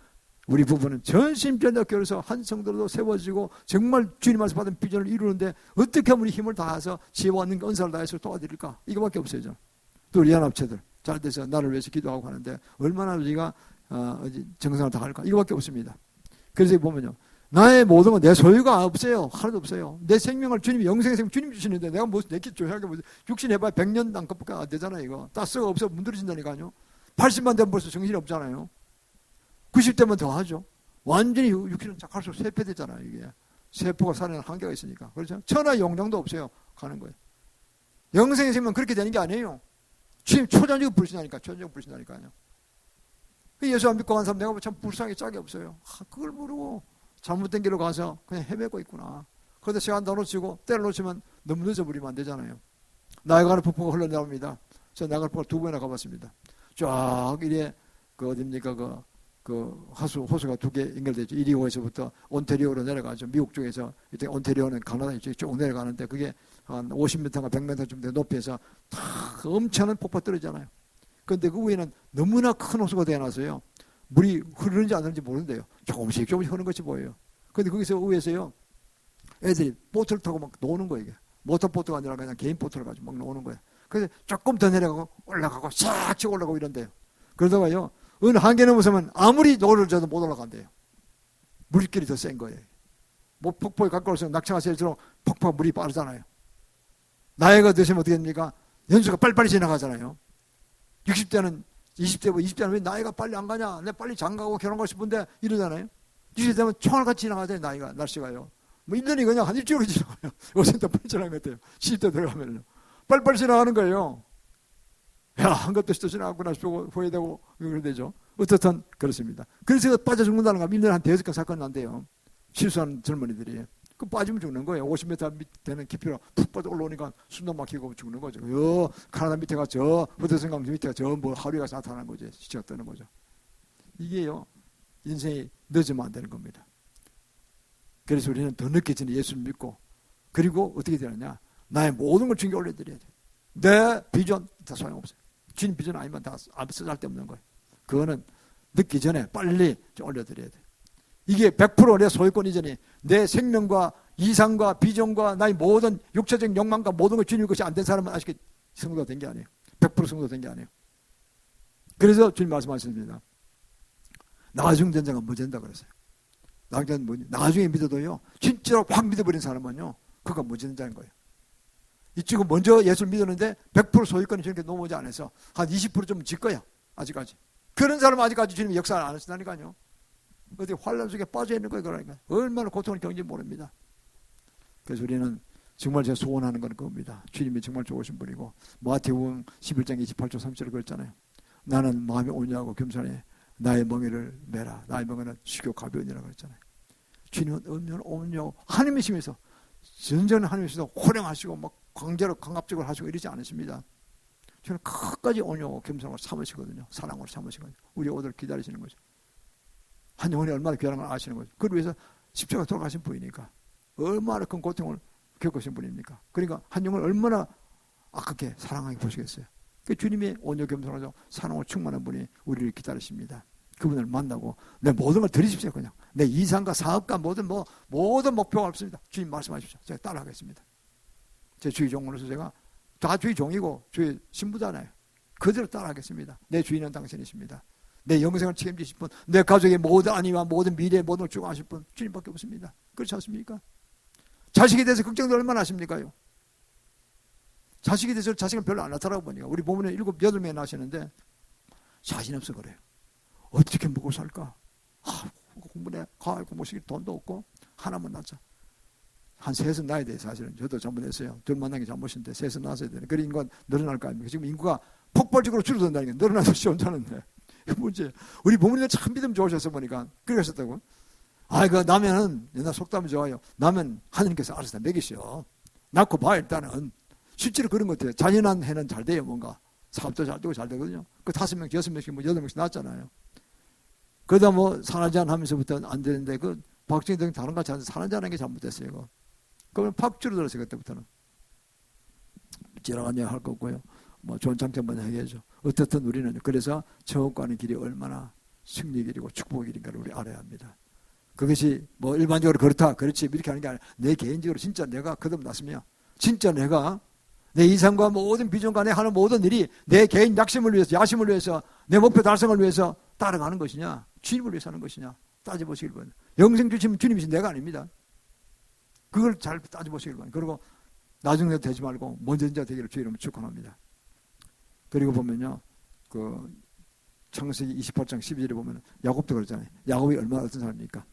Speaker 1: 우리 부부는 전심전력 교회에서 한 성도로 세워지고 정말 주님 말씀 받은 비전을 이루는데 어떻게 하면 우리 힘을 다해서 지혜와 능력 은사를 다해서 도와드릴까? 이거밖에 없어요. 저는. 또 우리 연합체들 잘 돼서 나를 위해서 기도하고 하는데 얼마나 우리가 정성을 다할까? 이거밖에 없습니다. 그래서 보면요, 나의 모든 건 내 소유가 없어요. 하나도 없어요. 내 생명을 주님이 영생의 생명 주님 주시는데 내가 뭐 내게 조회하게 뭐 육신 해봐야 100년 안팎밖에 안 되잖아요. 이거 다 썩어 없어 문드러진다니까요. 80만 되면 벌써 정신이 없잖아요. 90대면 더 하죠. 완전히 육신은 갈수록 쇠폐되잖아요. 이게 세포가 살아나는 한계가 있으니까. 그렇죠? 천하 용량도 없어요. 가는 거예요. 영생의 생명 그렇게 되는 게 아니에요. 주님 초전적으로 불신하니까. 초전적으로 불신하니까요. 예수 안 믿고 간 사람 내가 참 불쌍하게 짝이 없어요. 그걸 모르고 잘못된 길로 가서 그냥 헤매고 있구나. 그런데 시간 다 놓치고 때를 놓치면 너무 늦어버리면 안 되잖아요. 나이가라 폭포가 흘러나옵니다. 저 나이가라 폭포를 2번이나 가봤습니다. 쫙 이래 어딥니까 호수가 2개 연결되죠. 이리호에서부터 온태리오로 내려가죠. 미국 쪽에서 이때 온태리오는 가나다 이쪽에 쭉 내려가는데 그게 한 50m인가 100m쯤 돼 높이에서 다 엄청난 폭포 떨어지잖아요. 그런데 그 위에는 너무나 큰 호수가 되어놔서요. 물이 흐르는지 안 흐르는지 모르는데요. 조금씩 흐르는 것이 보여요. 그런데 거기서 위에서요. 애들이 보트를 타고 막 노는 거예요. 이게. 모터보트가 아니라 그냥 개인 보트를 가지고 막 노는 거예요. 그래서 조금 더 내려가고 올라가고 싹 치고 올라가고 이런데요. 그러다가요. 어느 한계 넘어서면 아무리 노를 져도 못 올라간대요. 물길이 더 센 거예요. 뭐 폭포에 가까울수록 낙차가 세질수록 폭포가 물이 빠르잖아요. 나이가 드시면 어떻게 됩니까? 연수가 빨리빨리 지나가잖아요. 60대는 20대는 왜 나이가 빨리 안 가냐? 내가 빨리 장가고 결혼하고 싶은데 이러잖아요. 60대 되면 총알같이 지나가잖아요. 나이가 날씨가요. 뭐 1년이 그냥 한 일주일로 지나가요. 요새는 빨리 지나가는 것 같아요. 20대 들어가면요. 빨리빨리 지나가는 거예요. 야, 한 것도 더 지나갔구나 싶고 후회되고 그런 되죠. 어떻든 그렇습니다. 그래서 빠져 죽는다는 거 1년에 한 5건 사건 난대요. 실수하는 젊은이들이. 그 빠지면 죽는 거예요. 50m 되는 깊이로 푹 빠져 올라오니까 숨도 막히고 죽는 거죠. 카나다 밑에가 저 후대성강 밑에가 저 뭐 하루가 나타나는 거죠. 시체가 뜨는 거죠. 이게요. 인생이 늦으면 안 되는 겁니다. 그래서 우리는 더 늦게 전에 예수를 믿고 그리고 어떻게 되느냐. 나의 모든 걸 주님께 올려드려야 돼요. 내 비전 다 소용없어요. 주님 비전 아니면 다 쓸데없는 거예요. 그거는 늦기 전에 빨리 올려드려야 돼요. 이게 100% 내 소유권 이전이 내 생명과 이상과 비전과 나의 모든 육체적 욕망과 모든 걸 주님 것이 안 된 사람은 아직 성도가 된 게 아니에요. 100% 성도가 된 게 아니에요. 그래서 주님 말씀하셨습니다. 나중 전쟁은 뭐 된다 그랬어요. 나중에 믿어도요. 진짜로 확 믿어버린 사람은요. 그가 뭐 된다는 거예요. 이쪽은 먼저 예수를 믿었는데 100% 소유권이 저렇게 넘어오지 않아서 한 20% 좀 질 거야. 아직까지. 그런 사람은 아직까지 주님이 역사를 안 하신다니까요. 어디 환란 속에 빠져 있는 거예요. 그러니까 얼마나 고통을 겪는지 모릅니다. 그래서 우리는 정말 제가 소원하는 건 그겁니다. 주님이 정말 좋으신 분이고 마태복음 11장 28절 30절을 그랬잖아요. 나는 마음이 온유하고 겸손해 나의 멍에를 메라. 나의 멍에는 쉽고 가벼우니라 그랬잖아요. 주님은 엄연히 온유하고 하나님이시면서 전전에 하나님이시면서 호령하시고 막 강제로 강압적으로 하시고 이러지 않으십니다. 저는 끝까지 온유하고 겸손하고 참으시거든요. 사랑으로 참으시거든요. 우리 오늘 기다리시는 거죠. 한 영혼이 얼마나 귀한 걸 아시는 거죠. 그걸 위해서 십자가 돌아가신 분이니까 얼마나 큰 고통을 겪으신 분입니까. 그러니까 한 영혼을 얼마나 아깝게 사랑하게 보시겠어요. 그 주님의 온유 겸손하고 사랑으로 충만한 분이 우리를 기다리십니다. 그분을 만나고 내 모든 걸 드리십시오. 그냥 내 이상과 사업과 모든 목표가 없습니다. 주님 말씀하십시오. 제가 따라하겠습니다. 제 주의 종으로서 제가 다 주의 종이고 주의 신부잖아요. 그대로 따라하겠습니다. 내 주인은 당신이십니다. 내 영생을 책임지실 분, 내 가족의 모든 안위와 모든 미래의 모든 걸 주관하실 분 주님밖에 없습니다. 그렇지 않습니까? 자식에 대해서 걱정도 얼마나 하십니까요? 자식에 대해서 자식은 별로 안 나타나고 보니까 우리 부모는 7, 8명 낳으시는데 자신 없어 그래요. 어떻게 먹고 살까? 공부해 가을 공부시킬 돈도 없고 하나만 낳자. 한 셋은 낳아야 돼. 사실은 저도 잘못했어요. 둘 만난 게 잘못인데 셋은 낳았어야 되는. 그런 인구가 늘어날 거 아닙니까? 지금 인구가 폭발적으로 줄어든다니까. 늘어나서 시원찮은데 그 문제. 우리 부모님들 참 믿음 좋으셔서 보니까 그렇게 하셨다고. 그 나면은 옛날 속담이 좋아요. 나면 하느님께서 알아서 다 먹이셔. 낳고 봐 일단은. 실제로 그런 것 같아요. 잔인한 해는 잘 돼요. 뭔가 사업도 잘 되고 잘 되거든요. 그 5명, 6명씩 뭐 8명씩 낳았잖아요. 그러다 뭐 산한잔 하면서부터 안 되는데 그 박정희 등 다른 같이 하는데 산한잔 하는 게 잘못됐어요. 이거. 그러면 팍 줄어들었어요. 그때부터는. 지나가냐 할 거 없고요. 뭐 좋은 장점만 얘기해줘. 어떻든 우리는 그래서 천국 가는 길이 얼마나 승리의 길이고 축복의 길인가를 우리 알아야 합니다. 그것이 뭐 일반적으로 그렇다, 그렇지 이렇게 하는 게 아니라 내 개인적으로 진짜 내가 거듭났으면 진짜 내가 내 이상과 모든 비전과 내 하는 모든 일이 내 개인 약심을 위해서, 야심을 위해서, 내 목표 달성을 위해서 따라가는 것이냐, 주님을 위해서 하는 것이냐 따져보시길 바랍니다. 영생 주시면 주님이신 내가 아닙니다. 그걸 잘 따져보시길 바랍니다. 그리고 나중에 되지 말고 먼저 되기를 주의 이름으로 축원합니다. 그리고 보면요, 그 창세기 28장 12절에 보면 야곱도 그러잖아요. 야곱이 얼마나 어떤 사람입니까?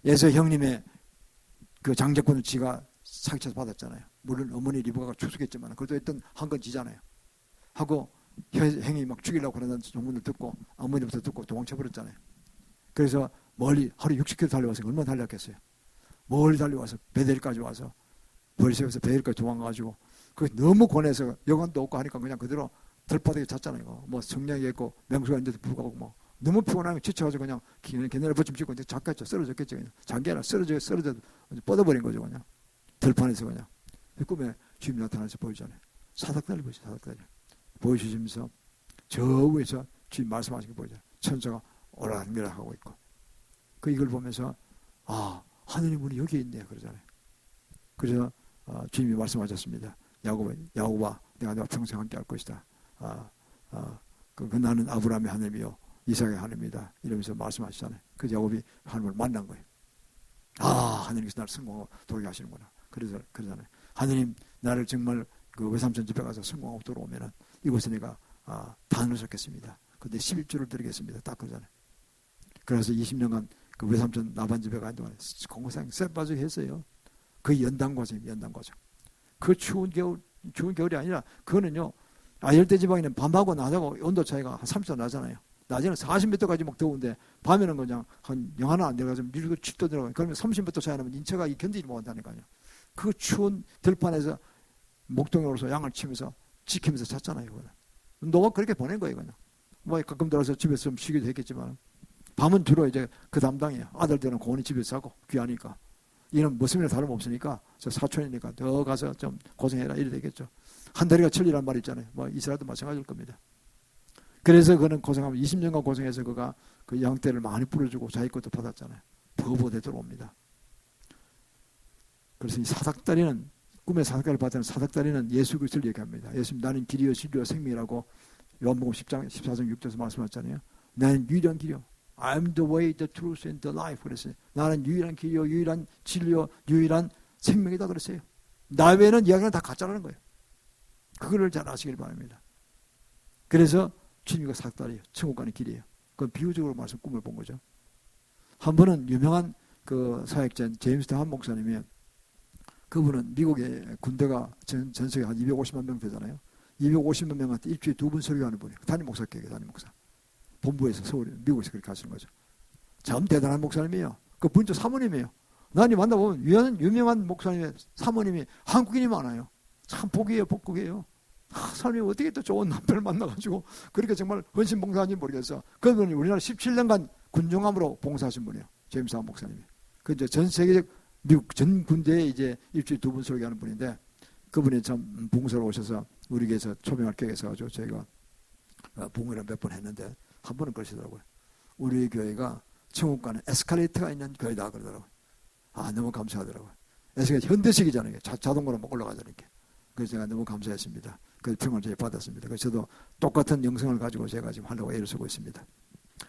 Speaker 1: 에서 형님의 그 장자권을 지가 사기쳐서 받았잖아요. 물론 어머니 리브가가 추숙했지만 그래도 일단 한 건 지잖아요. 하고 형이 막 죽이려고 그러는 소문을 듣고 어머니부터 듣고 도망쳐버렸잖아요. 그래서 멀리 하루 60km 달려와서 얼마나 달렸겠어요. 멀리 달려와서 베델까지 와서 벌새에서 베델까지 도망가가지고 그 너무 권해서 여관도 없고 하니까 그냥 그대로 들바닥에 잤잖아요. 뭐 성냥이 있고 맹수가 있는데도 불구하고 뭐 너무 피곤하면 지쳐가지고 그냥 걔네를 버침 찍고 이제 작겠죠. 쓰러졌겠죠. 그냥 장기 아니라 쓰러져 뻗어버린 거죠. 그냥 들판에서 그냥 꿈에 주님 나타나서 보이잖아요. 사닥다리 보이죠. 사닥다리 보여주시면서 저 위에서 주님 말씀하신 게 보이잖아요. 천사가 오락내락하고 있고 그 이걸 보면서 아 하늘의 문이 여기 있네 그러잖아요. 그래서 주님이 말씀하셨습니다. 야곱아 내가 너와 평생 함께 할 것이다. 그 나는 아브라함의 하나님이요 이삭의 하나님이다 이러면서 말씀하시잖아요. 그 야곱이 하나님을 만난 거예요. 하나님께서 나를 성공하고 돌게 하시는구나. 그래서 그러잖아요. 하나님 나를 정말 그 외삼촌 집에 가서 성공하고 돌아오면은 이곳에 내가 단을 섞겠습니다. 근데 11조를 드리겠습니다. 딱 그러잖아요. 그래서 20년간 그 외삼촌 나반 집에 간 동안 공고생 쎄빠지게 했어요. 그 연단과정입니다. 연단과정. 그 추운 겨울이 아니라 그거는요. 열대지방에는 밤하고 낮하고 온도 차이가 한 30도 나잖아요. 낮에는 40m까지 막 더운데 밤에는 그냥 한 영하나 안 내려가서 밀고 10도 들어가요. 그러면 30m 차이 나면 인체가 견디지 못한다니까요. 그 추운 들판에서 목동으로서 양을 치면서 지키면서 잤잖아요. 너가 그렇게 보낸 거예요. 그냥. 뭐 가끔 들어서 집에서 좀 쉬기도 했겠지만 밤은 주로 이제 그 담당이에요. 아들들은 고온히 집에서 자고 귀하니까. 이는 모습이나 다름없으니까 저 사촌이니까 더 가서 좀 고생해라 이래 되겠죠. 한 다리가 천리란 말 있잖아요. 뭐 이스라엘도 마찬가지일 겁니다. 그래서 그는 고생하면 20년간 고생해서 그가 그 양떼를 많이 뿌려주고 자기 것도 받았잖아요. 버버대도록 옵니다. 그래서 이 사닥다리는 꿈의 사닥다리를 받은 사닥다리는 예수 그리스도를 얘기합니다. 예수님 나는 길이요 진리요 생명이라고 요한복음 10장 14장 6절에서 말씀하셨잖아요. 나는 유일한 길이요. I'm the way, the truth, and the life. 그랬어요. 나는 유일한 길이요, 유일한 진리요, 유일한 생명이다 그랬어요. 나 외에는 이야기는 다 가짜라는 거예요. 그거를 잘 아시길 바랍니다. 그래서 주님과 사닥다리예요. 천국 가는 길이에요. 그건 비유적으로 말씀 꿈을 본 거죠. 한 번은 유명한 그 사역자 제임스 대한 목사님이 그분은 미국의 군대가 전세계 한 250만 명 되잖아요. 250만 명한테 일주일에 2번 설교하는 분이에요. 담임 목사께요. 담임 목사. 본부에서 서울, 미국에서 그렇게 하시는 거죠. 참 대단한 목사님이에요. 그 분조 사모님이에요. 나님 만나보면 유명한 목사님의 사모님이 한국인이 많아요. 참 복이에요. 복국이에요. 사람이 어떻게 또 좋은 남편을 만나가지고 그렇게 정말 헌신봉사하는지 모르겠어. 그분이 우리나라 17년간 군종함으로 봉사하신 분이에요. 제임스 한 목사님이. 그 이제 전 세계적 미국 전 군대에 이제 일주일에 2번 설교하는 분인데 그분이 참 봉사로 오셔서 우리 교회에서 초빙할 계획에서 가지고 저희가 봉회를 몇 번 했는데 한 번은 그러시더라고요. 우리 교회가 천국 가는 에스컬레이터가 있는 교회다 그러더라고요. 너무 감사하더라고요. 에스컬레이터 현대식이잖아요. 자동으로 막 올라가잖아요. 그래서 제가 너무 감사했습니다. 그 평을 제가 받았습니다. 그래서 저도 똑같은 영성을 가지고 제가 지금 하려고 애를 쓰고 있습니다.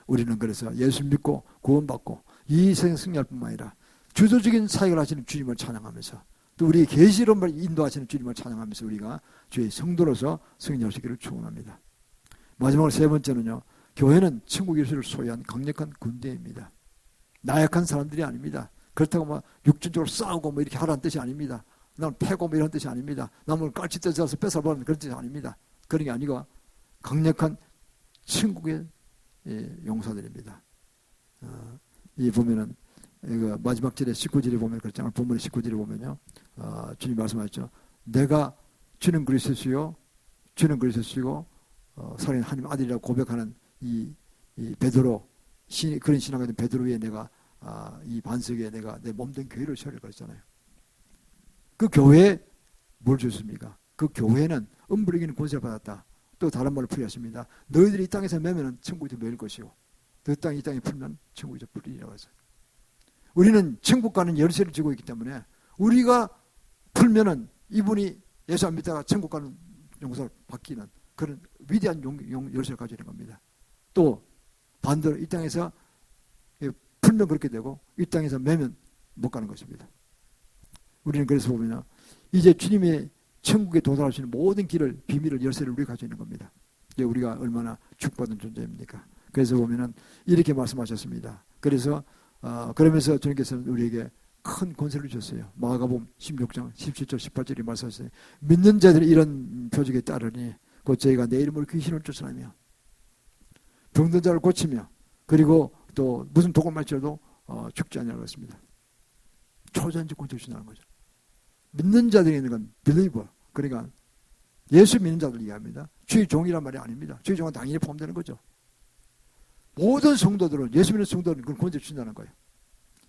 Speaker 1: 우리는 그래서 예수 믿고 구원받고 이 세상 승리할 뿐만 아니라 주도적인 사역을 하시는 주님을 찬양하면서 또 우리의 계시로 인도하시는 주님을 찬양하면서 우리가 주의 성도로서 승리할 수 있기를 축원합니다. 마지막으로 세 번째는요. 교회는 천국 예수를 소유한 강력한 군대입니다. 나약한 사람들이 아닙니다. 그렇다고 막 육신적으로 싸우고 뭐 이렇게 하라는 뜻이 아닙니다. 나는 패고 뭐 이런 뜻이 아닙니다. 남을 깔치떼서 뺏어버리는 그런 뜻이 아닙니다. 그런 게 아니고 강력한 천국의 용사들입니다. 이 보면은 이거 마지막 절에 19절에 보면 그렇잖아요. 본문의 19절에 보면요. 주님 말씀하셨죠. 내가 주는 그리스도시요 주는 그리스도시고 살인 하나님 아들이라고 고백하는 이 베드로 그런 신앙가 된 베드로 위에 내가 이 반석에 내가 내 몸된 교회를 세우려 그랬잖아요. 그 교회에 뭘 줬습니까? 그 교회는 음부를 이기는 권세를 받았다. 또 다른 말로 풀이했습니다. 너희들이 이 땅에서 매면은 천국에 매일 것이요. 그 땅 이 땅에 풀면 천국이 풀리라고 해서. 우리는 천국 가는 열쇠를 쥐고 있기 때문에 우리가 풀면은 이분이 예수 안 믿다가 천국 가는 용서를 받기는 그런 위대한 열쇠를 가지고 있는 겁니다. 또 반대로 이 땅에서 풀면 그렇게 되고 이 땅에서 매면 못 가는 것입니다. 우리는 그래서 보면 이제 주님의 천국에 도달할 수 있는 모든 길을 비밀을 열쇠를 우리가 가지고 있는 겁니다. 이제 우리가 얼마나 축복받은 존재입니까? 그래서 보면은 이렇게 말씀하셨습니다. 그래서 그러면서 주님께서는 우리에게 큰 권세를 주셨어요. 마가복음 16장 17절 18절이 말씀하셨어요. 믿는 자들이 이런 표적에 따르니 곧 저희가 내 이름으로 귀신을 쫓아내며 병든 자를 고치며 그리고 또 무슨 독을 마셔도 죽지 않냐고 했습니다. 초전지 권세를 주신다는 거죠. 믿는 자들이 있는 건 believer. 그러니까 예수 믿는 자들 이야기합니다. 주의 종이란 말이 아닙니다. 주의 종은 당연히 포함되는 거죠. 모든 성도들은 예수 믿는 성도들은 그걸 권세 주신다는 거예요.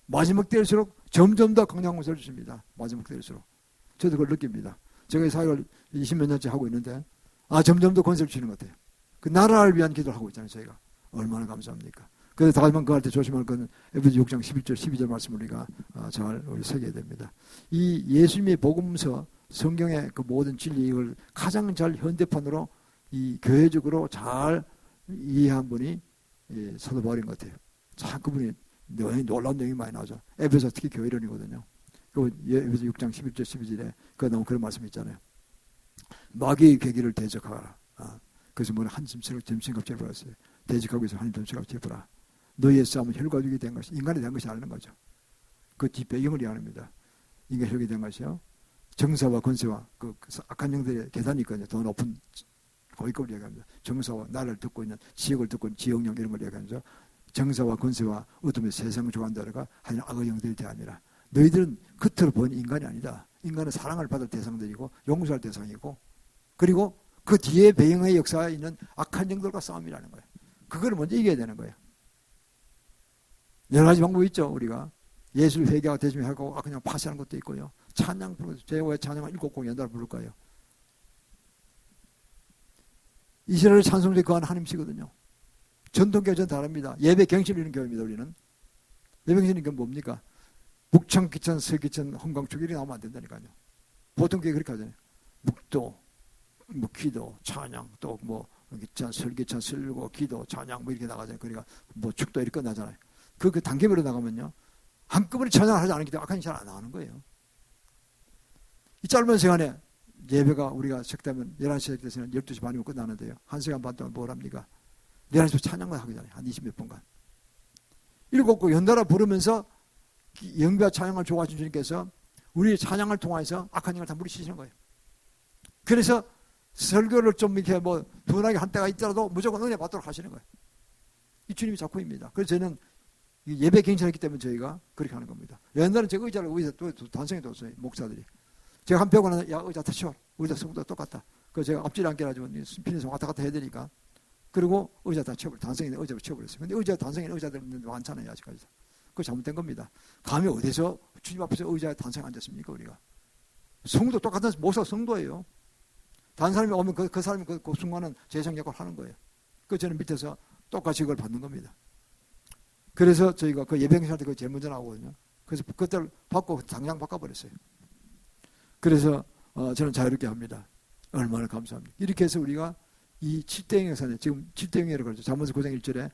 Speaker 1: 마지막 때일수록 점점 더 강력한 권세를 주십니다. 마지막 때일수록. 저도 그걸 느낍니다. 제가 이 사역을 20몇 년째 하고 있는데 점점 더 권세를 주시는 것 같아요. 그 나라를 위한 기도를 하고 있잖아요. 저희가. 얼마나 감사합니까. 그래서 다만 그할 때 조심할 건 에베소 6장 11절 12절 말씀을 우리가 잘 새겨야 됩니다. 이 예수님의 복음서 성경의 그 모든 진리 이걸 가장 잘 현대판으로 이 교회적으로 잘 이해한 분이 사도 바울인 것 같아요. 참 그분이 놀라운 내용이 많이 나오죠. 에베소 특히 교회 이론이거든요. 그 에베소 6장 11절 12절에 그 너무 그런 말씀이 있잖아요. 마귀의 계기를 대적하라. 그래서 뭐는 한심스러워 점심값 제보했어요. 대적하기 위해서 하나님 점심값 제보라. 너희의 싸움은 혈과육이 된 것이 인간이 된 것이 아니는 거죠. 그 뒷배경을 이해합니다. 인간이 혈육이 된 것이요. 정사와 권세와 그 악한 영들의 계단이 있거든요. 더 높은 고위급을 이야기합니다. 정사와 나를 듣고 있는 지역을 듣고 있는 지역령 이런 걸 이야기하면서 정사와 권세와 어둠의 세상을 조간다라가 하는 악의 영들이 아니라 너희들은 겉으로 보이는 인간이 아니다. 인간은 사랑을 받을 대상들이고 용서할 대상이고 그리고 그 뒤에 배경의 역사에 있는 악한 영들과 싸움이라는 거예요. 그걸 먼저 이겨야 되는 거예요. 여러 가지 방법이 있죠. 우리가 예술 회개와 대중하고 그냥 파시하는 것도 있고요. 찬양 부르고 제가 왜 찬양을 7곡 연달아 부를까요? 이스라엘 찬송에 거한 하나님이시거든요. 전통교회 전 다릅니다. 예배 경실 이런 교회입니다. 우리는 예배 경실 이건 뭡니까? 묵천, 기천, 서기천, 헌광축 이렇게 나오면 안 된다니까요. 보통 교회 그렇게 하잖아요. 묵도, 뭐 기도, 찬양, 또 뭐 기천, 설기천, 설고, 기도, 찬양 뭐 이렇게 나가잖아요. 그러니까 뭐 축도 이렇게 끝나잖아요. 그 단계별로 나가면요. 한꺼번에 찬양을 하지 않기 때문에 악한이 잘 안 나오는 거예요. 이 짧은 시간에 예배가 우리가 식되면 11시에 되면 12시 반이면 끝나는데요. 1시간 반 동안 뭘 합니까? 11시부터 찬양만 하기 전에 한 20몇 분간. 7곡 연달아 부르면서 영배와 찬양을 좋아하신 주님께서 우리의 찬양을 통해서 악한 영을 다 물리치시는 거예요. 그래서 설교를 좀 이렇게 뭐 둔하게 한 때가 있더라도 무조건 은혜 받도록 하시는 거예요. 이 주님이 작품입니다. 그래서 저는 예배 경찰했기 때문에 저희가 그렇게 하는 겁니다. 옛날에 제가 의자를 또 단성해 뒀어요. 목사들이. 제가 한 벽을 야 의자 다 치워. 의자 성도 똑같다. 그래서 제가 앞질이 앉게 해가지고 필에서 왔다 갔다 해야 되니까. 그리고 의자 다 치워버려. 단성에 있는 의자를 치워버렸어요. 근데 단성에 있는 의자들 있는데 많잖아요. 아직까지. 그거 잘못된 겁니다. 감히 어디서 주님 앞에서 의자에 단성에 앉았습니까 우리가. 성도 똑같은 목사 성도예요. 다른 사람이 오면 그 사람이 그 순간은 재생 역할을 하는 거예요. 그 저는 밑에서 똑같이 그걸 받는 겁니다. 그래서 저희가 그 예배행사할 때 그거 제일 먼저 나오거든요. 그래서 그때를 받고 당장 바꿔버렸어요. 그래서 저는 자유롭게 합니다. 얼마나 감사합니다. 이렇게 해서 우리가 이 7대 행사는 지금 7대 행사라고 그러죠. 잠언서 9장 1절에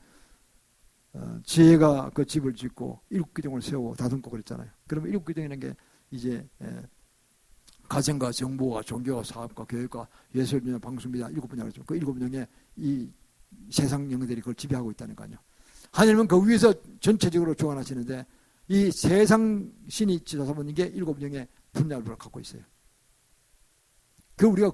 Speaker 1: 지혜가 그 집을 짓고 7기둥을 세우고 다듬고 그랬잖아요. 그러면 7기둥이라는 게 이제 가정과 정보와 종교와 사업과 교육과 예술이나 방송이나 7분야가 있죠. 그 7분야에 이 세상 영들이 그걸 지배하고 있다는 거아니에요. 하나님은 그 위에서 전체적으로 주관하시는데 이 세상 신이 지도사모는 게 7영의 분야를 갖고 있어요. 그 우리가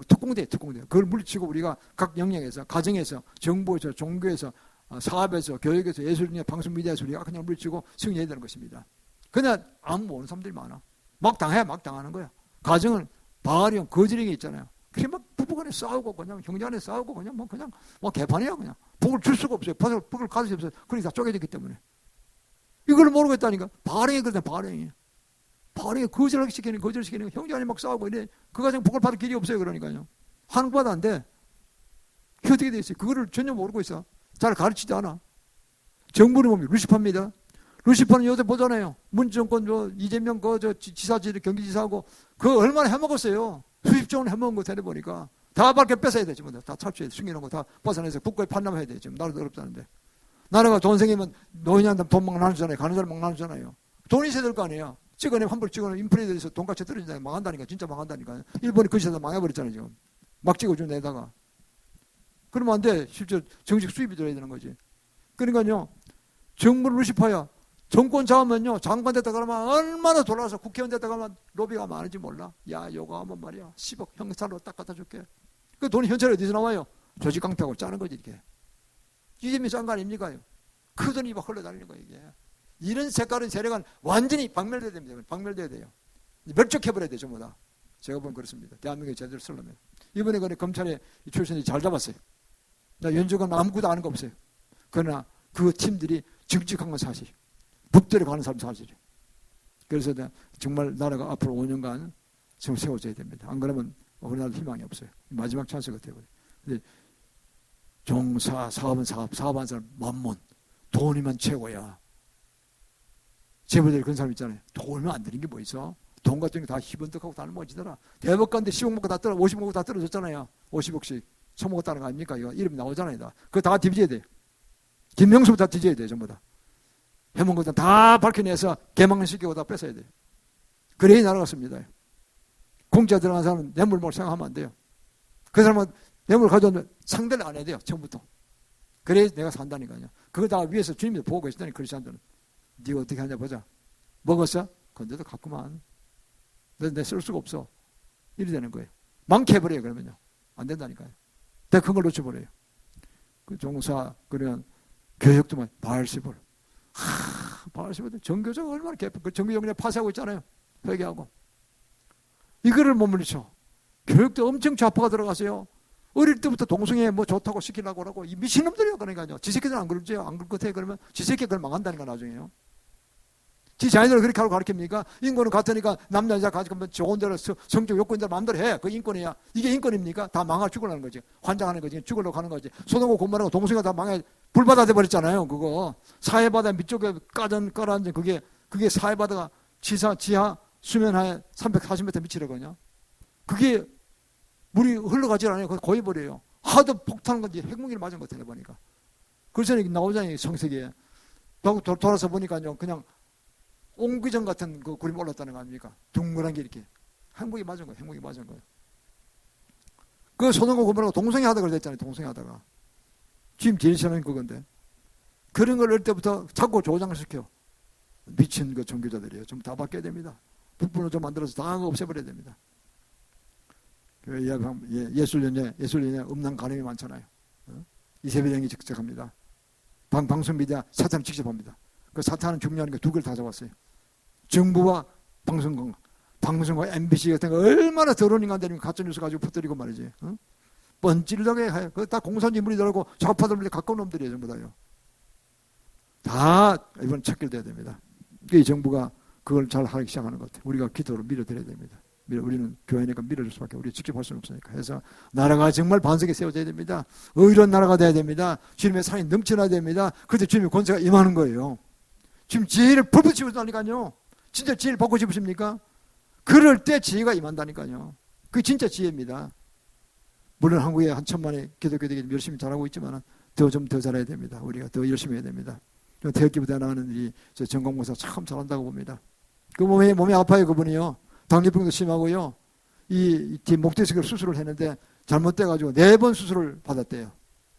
Speaker 1: 특공대 그걸 물리치고 우리가 각 영역에서 가정에서 정보에서 종교에서 사업에서 교육에서 예술이나 방송 미디어에서 우리가 그냥 물리치고 승리해야 되는 것입니다. 그냥 아무 모르는 사람들이 많아. 막 당하는 거야. 가정은 바알이형 거지력이 있잖아요. 그게 막 부부간에 싸우고 그냥 형제간에 싸우고 그냥 개판이야 그냥. 복을 줄 수가 없어요. 복을 가질 수 없어요. 그러니까 다 쪼개졌기 때문에. 이걸 모르고 있다니까. 바알형이 그러잖아. 바알형이 거절을 시키는 형제간에 막 싸우고 이래. 그 가정 복을 받을 길이 없어요. 그러니까요. 하는 것보다 안 돼. 그게 어떻게 돼 있어요? 그거를 전혀 모르고 있어. 잘 가르치지 않아. 정부는 뭡니까? 루시파입니다. 루시파는 요새 보잖아요. 문정권, 이재명, 지사지, 경기지사하고, 그거 얼마나 해먹었어요. 수십조 원 해먹은 거 되려보니까. 다 밝게 뺏어야 돼, 지금. 다 착취해. 숨기는 거 다 벗어내서 국가에 판단해야 돼, 지금. 나라도 어렵다는데. 나라가 돈 생기면 노인한테 돈 막 나누잖아요. 가는 사람 막 나누잖아요. 돈이 있어야 될 거 아니에요. 찍어내, 환불 찍어내, 인플레에 서 돈같이 떨어진다. 망한다니까. 진짜 망한다니까. 일본이 그 시대에 망해버렸잖아요, 지금. 막 찍어준 데다가. 그러면 안 돼. 실제 정식 수입이 들어야 되는 거지. 그러니까요. 정부는 루시파야. 정권 잡으면요. 장관 됐다 그러면 얼마나 돌아와서 국회의원 됐다 그러면 로비가 많은지 몰라. 야, 요거 하면 말이야. 10억 형사로 딱 갖다 줄게. 그 돈이 현찰이 어디서 나와요? 조직 강타고 짜는 거지, 이렇게. 이재명이 짠 거 아닙니까? 그 돈이 막 흘러다니는 거예요, 이게. 이런 색깔은 세력은 완전히 박멸돼야 됩니다. 박멸돼야 돼요. 멸족해버려야 돼요, 전부 다. 제가 보면 그렇습니다. 대한민국에 제대로 쓰려면. 이번에 그 검찰에 출신이 잘 잡았어요. 나 연주관 아무것도 아는 거 없어요. 그러나 그 팀들이 정직한 건 사실이에요. 법대로 가는 사람 사실이에요. 그래서 정말 나라가 앞으로 5년간 좀 세워져야 됩니다. 안 그러면 우리나라 희망이 없어요. 마지막 찬스가 되어버려요. 근데 종사, 사업은 사업하는 사람 만몬, 돈이면 최고야. 재벌들이 그런 사람 있잖아요. 돈이면 안 되는 게 뭐 있어? 돈 같은 게 다 희번뜩하고 다는 뭐지더라. 대법관들 10억 먹고 다 50억 먹고 다 떨어졌잖아요. 50억씩 처먹었다는 거 아닙니까? 이거 이름이 나오잖아요. 다. 그거 다 뒤져야 돼요. 김명수부터 다 뒤져야 돼요. 전부 다. 해먹은 것들 다 밝혀내서 개망시키고 다 뺏어야 돼요. 그래야 나라가 씁니다. 공짜 들어간 사람은 뇌물을 생각하면 안 돼요. 그 사람은 뇌물 가져오면 상대를 안 해야 돼요. 처음부터. 그래야 내가 산다니까요. 그거 다 위에서 주님이 보고 계시다니 크리스찬들은. 네가 어떻게 하냐 보자. 먹었어? 근데도 갖구만. 내 쓸 수가 없어. 이리 되는 거예요. 많게 해버려요. 그러면요. 안 된다니까요. 내가 큰 걸 놓쳐버려요. 그 종사, 그러면 교육도 막 바알시볼. 바알시볼. 정교조가 얼마나 개뿔. 그 정교조 그냥 파쇄하고 있잖아요. 회개하고. 이거를 못 물리쳐. 교육도 엄청 좌파가 들어가세요. 어릴 때부터 동성애 뭐 좋다고 시키려고 하고 이 미친놈들이요. 그러니까요. 지 새끼들은 안 그러지요. 안 그럴 것 같아. 그러면 지 새끼가 그걸 망한다니까 나중에요. 지 자녀들을 그렇게 하고 가르칩니까? 인권은 같으니까 남자 여자 가지고 좋은 대로 성적 요건대로 마음대로 해. 그 인권이야. 이게 인권입니까? 다 망할 죽으려는 거지. 환장하는 거지. 죽으려고 하는 거지. 소동고 공부하고 동성애가 다 망해 불바다 돼버렸잖아요. 그거 사해바다 밑쪽에 깔아앉은 그게 사해바다가 지하 수면하에 340m 미치라거든요. 그게 물이 흘러가지 않아요. 거의 버려요. 하도 폭탄한 건지 핵무기를 맞은 것 같아요. 보니까. 그래서 나오잖아요. 성세기에. 돌아서 보니까요. 그냥 옹기정 같은 그 그림이 올랐다는 거 아닙니까? 둥그란 게 이렇게. 핵무기 맞은 거예요. 핵무기 맞은 거예요. 그 소동고 공부하고 동성애 하다가 그랬잖아요. 동성애 하다가. 지금 제일 싫어하는 그건데. 그런 걸 어릴 때부터 자꾸 조장시켜. 미친 그 종교자들이에요. 좀 다 바뀌어야 됩니다. 북분을 좀 만들어서 다 없애버려야 됩니다. 예술연예 음란 가늠이 많잖아요. 이세배령이 직접 합니다. 방송 미디어 사탄을 직접 합니다. 그 사탄은 중요한 게 두 개를 다 잡았어요. 정부와 방송과 MBC 같은 거 얼마나 더러운 인간들이 가짜뉴스 가지고 퍼뜨리고 말이지. 뻔질하게 해요. 그거 다 공산인물이더라고 좌파들 가까운 놈들이에요. 전부 다요. 다 이번 척결돼야 됩니다. 이 정부가 그걸 잘 하기 시작하는 것 같아요. 우리가 기도로 밀어드려야 됩니다. 우리는 교회니까 밀어줄 수밖에 우리가 직접 할 수는 없으니까. 해서 나라가 정말 반석에 세워져야 됩니다. 의로운 나라가 돼야 됩니다. 주님의 사랑이 넘쳐나야 됩니다. 그때 주님의 권세가 임하는 거예요. 지금 지혜를 불붙 씹으시다니까요. 진짜 지혜를 받고 싶으십니까? 그럴 때 지혜가 임한다니까요. 그게 진짜 지혜입니다. 물론 한국에 한 1,000만의 기독교들이 열심히 잘하고 있지만 좀 더 잘해야 됩니다. 우리가 더 열심히 해야 됩니다. 대학교부터 나가는 이 전공모사 참 잘한다고 봅니다. 그 몸이 아파요. 그분이요. 당뇨병도 심하고요. 이 목대식을 수술을 했는데 잘못돼가지고 4번 수술을 받았대요.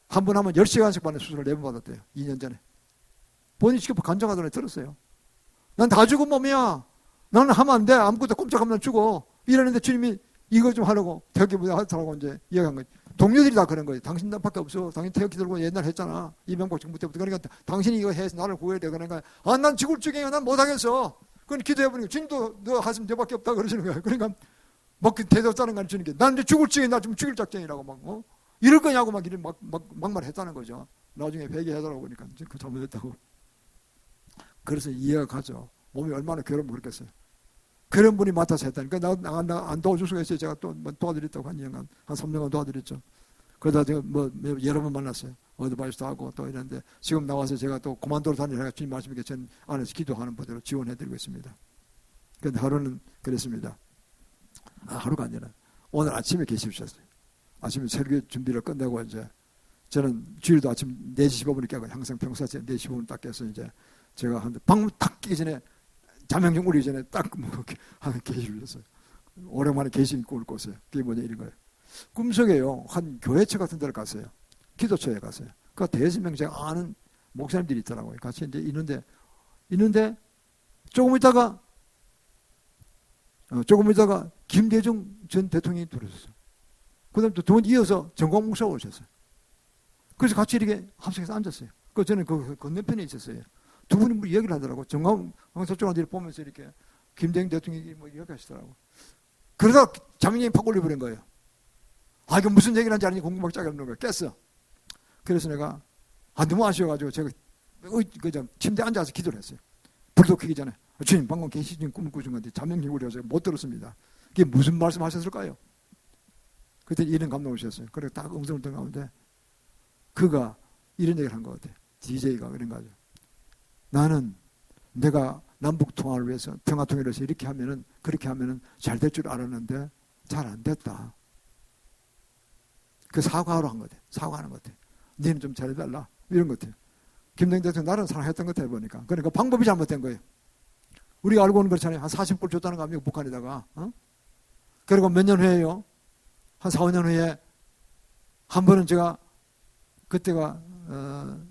Speaker 1: 한 번 하면 10시간씩 받는 수술을 4번 받았대요. 2년 전에. 본인이 직접 간증하더니 들었어요. 난 다 죽은 몸이야. 나는 하면 안 돼. 아무것도 꼼짝하면 죽어. 이러는데 주님이 이거 좀 하라고 태극기 하라고 이제 이야기한 거지. 동료들이 다 그런 거예요. 당신밖에 없어. 당신 태극기 들고 옛날 했잖아. 이명박 정부 때부터. 그러니까 당신이 이거 해서 나를 구해야 돼. 그러니까 난 죽을 적에 난 못하겠어. 그건 기도해보니까 주님도 너 하시면 내밖에 없다 그러시는 거야. 그러니까 막 대답하는 거 주님께 난 이제 죽을 적에 나 좀 죽일 작정이라고 막 이럴 거냐고 막 이런 막말했다는 거죠. 나중에 회개하더라고 보니까 그 잘못했다고. 그래서 이해가 가죠. 몸이 얼마나 괴로우면 그렇겠어요. 그런 분이 맡아서 했다니까 안 도와줄 수가 있어요. 제가 또 도와드렸다고 한 2년간 한 3년간 도와드렸죠. 그러다 제가 여러 번 만났어요. 어드바이스도 하고 또 이런데 지금 나와서 제가 또 고만도로 다니다가 주님 말씀이니까 전 안에서 기도하는 분대로 지원해드리고 있습니다. 그런데 하루는 그랬습니다. 하루가 아니라 오늘 아침에 계시셨어요. 아침에 설교 준비를 끝내고 이제 저는 주일도 아침 4시 15분에 깨고 항상 평소에 4시 15분 딱 깨서 이제 제가 한 방문 딱 끼기 전에 자명종 울리기 전에 딱 뭐 하는 계시를 했어요. 오랜만에 계시 꿈을 꿨어요. 그게 뭐냐 이런 거예요. 꿈속에요. 한 교회처 같은 데를 갔어요. 기도처에 갔어요. 그 대여섯 제가 아는 목사님들이 있더라고요. 같이 이제 있는데 조금 있다가 김대중 전 대통령이 들어섰어요. 그 다음에 또 두 번 이어서 정광 목사가 오셨어요. 그래서 같이 이렇게 합석해서 앉았어요. 그 저는 그 건너편에 있었어요. 두 분이 뭐 얘기를 하더라고요. 정광 저쪽한테 보면서 이렇게 김대중 대통령이 뭐 이렇게 하시더라고요. 그러다가 자명님이 팍 올려버린 거예요. 아, 이게 무슨 얘기를 하는지 아니 궁금하게 짜게 없는 거예요. 깼어. 그래서 내가 너무 아쉬워가지고 제가 침대에 앉아서 기도를 했어요. 불도 켜기 전에 주님 방금 계시진 꿈을 꾸신 건데 자명님 우려서 못 들었습니다. 그게 무슨 말씀하셨을까요? 그때 이런 감동을 주셨어요. 그래 딱 음성을 듣는 가운데 그가 이런 얘기를 한 것 같아요. DJ가 그런 거죠. 나는 내가 남북 통화를 위해서 평화 통일을 위해서 이렇게 하면은 그렇게 하면은 잘 될 줄 알았는데 잘 안 됐다. 그 사과하러 한 것 같아요. 사과하는 것 같아요. 너는 좀 잘해달라. 이런 것 같아요. 김대중 대통령 나는 사랑했던 것 같아요. 보니까. 그러니까 방법이 잘못된 거예요. 우리가 알고는 그렇잖아요. 한 40불 줬다는 거 아닙니까? 북한에다가. 그리고 몇 년 후에요. 한 4, 5년 후에 한 번은 제가 그때가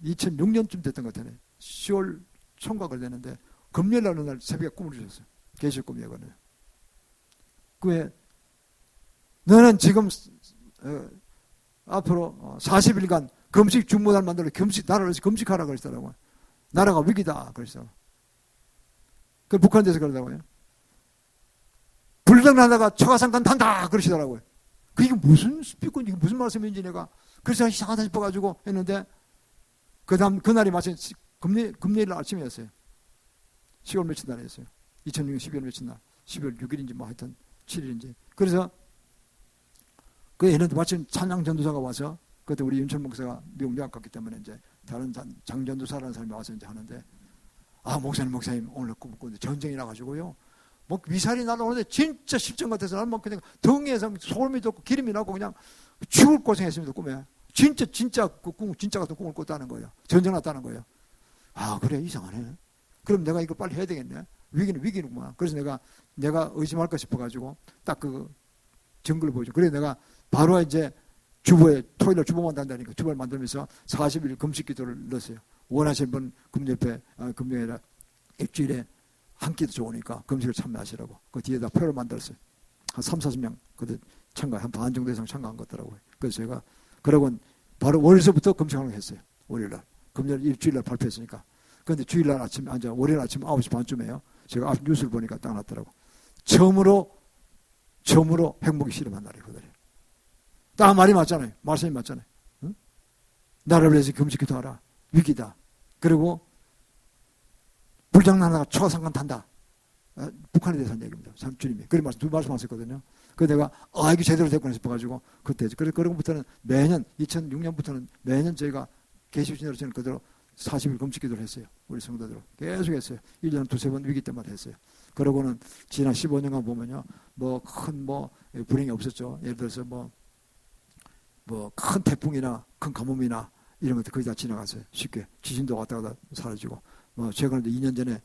Speaker 1: 2006년쯤 됐던 것 같아요. 10월 총각을 내는데 금요일 날 새벽에 꿈을 주셨어요. 계실 꿈이거든요. 그에 너는 지금 앞으로 40일간 금식 중보단 만들어 나라를 금식하라 그러시더라고요. 나라가 위기다 그러시더라고요. 그 북한에서 그러더라고요. 불장난하다가 처가상간 탄다 그러시더라고요. 그게 무슨 스피커 이게 무슨 말씀인지 내가 그래서 이상하다 싶어가지고 했는데 그 다음 그날이 마침 금요일 아침이었어요. 10월 며칠 날이었어요. 2006년 12월 며칠 날 12월 6일인지 뭐 하여튼 7일인지 그래서 그 했는데 마침 찬양 전도사가 와서 그때 우리 윤철 목사가 미국 유학 갔기 때문에 이제 다른 장전도사라는 사람이 와서 이제 하는데 목사님 오늘 꿈을 꿨는데 전쟁이 나가지고요. 뭐 미사일이 날아오는데 진짜 십전 같아서 나는 뭐 그냥 등에서 소름이 돋고 기름이 나고 그냥 죽을 고생했습니다. 꿈에. 진짜 그 꿈 진짜 같은 꿈을 꿨다는 거예요. 전쟁 났다는 거예요. 그래 이상하네. 그럼 내가 이거 빨리 해야 되겠네. 위기는구만. 그래서 내가 의심할까 싶어가지고 딱 그 증거를 보여줘. 그래 내가 바로 이제 토요일날 주보만 단다니까 주보를 만들면서 40일 금식 기도를 넣었어요. 원하시는 분 금요일에 일주일에 한 끼도 좋으니까 금식을 참여하시라고. 그 뒤에다 표를 만들었어요. 한 3, 40명 그때 한 반 정도 이상 참가한 것 같더라고요. 그래서 제가 그러고 바로 월요일서부터 금식하는 거 했어요. 월요일날. 금요일 일주일날 발표했으니까. 그런데 주일날 아침 월요일 아침 9시 반쯤에요. 제가 앞 뉴스를 보니까 딱 났더라고. 처음으로 핵무기 실험한 날이거든요. 딱 말이 맞잖아요. 말씀이 맞잖아요. 응? 나라를 위해서 금식 기도하라. 위기다. 그리고 불장난하다가 초상관 탄다. 북한에 대해서 한 얘기입니다. 주님이. 그런 두 말씀하셨거든요. 그래서 내가 이게 제대로 됐구나 싶어가지고 그때 그러고부터는 매년 2006년부터는 매년 저희가 계시신으로 저는 그대로 40일 금식 기도를 했어요. 우리 성도들 계속 했어요. 1년에 두세 번 위기 때마다 했어요. 그러고는 지난 15년간 보면요. 큰 불행이 없었죠. 예를 들어서 큰 태풍이나 큰 가뭄이나 이런 것들 거의 다 지나갔어요. 쉽게. 지진도 왔다 갔다 사라지고. 최근에도 2년 전에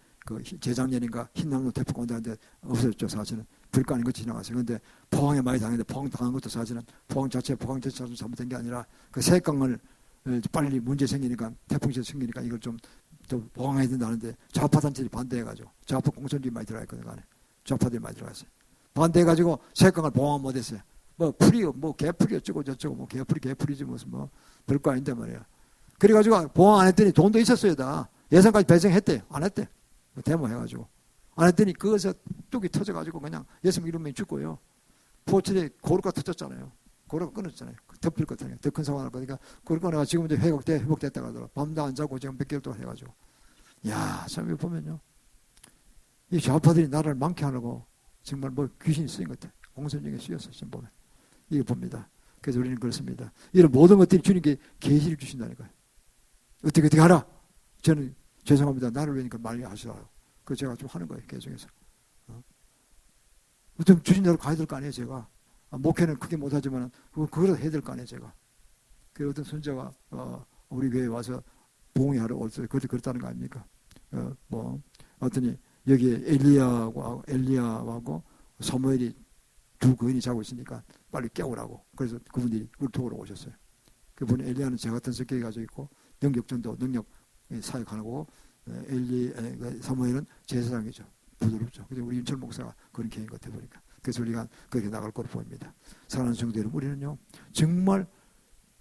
Speaker 1: 재작년인가 흰남노 태풍 온다는데 없어졌죠. 사실은. 불가 아닌 거 지나갔어요. 그런데 포항에 많이 당했는데 포항 당한 것도 사실은 포항 자체 잘못된 게 아니라 그 세강을 빨리 문제 생기니까 태풍이 생기니까 이걸 좀 보강해야 된다는데 좌파 단체들이 반대해가지고 좌파 공천들이 많이 들어갔거든요. 안에. 좌파들이 많이 들어갔어요. 반대해가지고 세강을 보강 못했어요. 개풀이 어쩌고 저쩌고 개풀이지 무슨 별거 아닌데 말이야. 그래가지고 보강 안 했더니 돈도 있었어요. 다 예산까지 배정했대. 안 했대. 데모해가지고 안 했더니 그것에 뚝이 터져가지고 그냥 6명 7명이 죽고요. 포천에 고루가 터졌잖아요. 고루가 끊었잖아요. 덮일 것 같아요. 더 큰 상황 날 거니까 고루가 내가 지금 이제 회복됐다고 하더라고. 밤도 안 자고 지금 몇 개월 동안 해가지고. 참 이거 보면요. 이 좌파들이 나라를 망케 하려고 정말 귀신이 쓰인 것 같아요. 공선령에 쓰였어. 지금 보면. 이거 봅니다. 그래서 우리는 그렇습니다. 이런 모든 것들이 주님께 계시를 주신다는 거예요. 어떻게 하라. 저는 죄송합니다. 나를 위하니까 말이 하시라고. 그래서 제가 좀 하는 거예요. 계속해서. 좀 주진대로 가야 될 거 아니에요. 제가. 목회는 크게 못하지만 그거라도 해야 될 거 아니에요. 제가. 그 어떤 손자가 우리 교회에 와서 부흥회하러 올 때 그랬다는 거 아닙니까? 어떠니 여기에 엘리야하고 사무엘이 두 거인이 자고 있으니까 빨리 깨우라고. 그래서 그분들이 우리 도우러 오셨어요. 그분이 엘리야는 제 같은 성격이 가지고 있고 능력전도 능력 사역하고 사무엘은 제사장이죠. 부드럽죠. 그래서 우리 윤철 목사가 그런 개인 같아 보니까. 그래서 우리가 그렇게 나갈 거로 보입니다. 사랑하는 성도 여러분, 우리는요 정말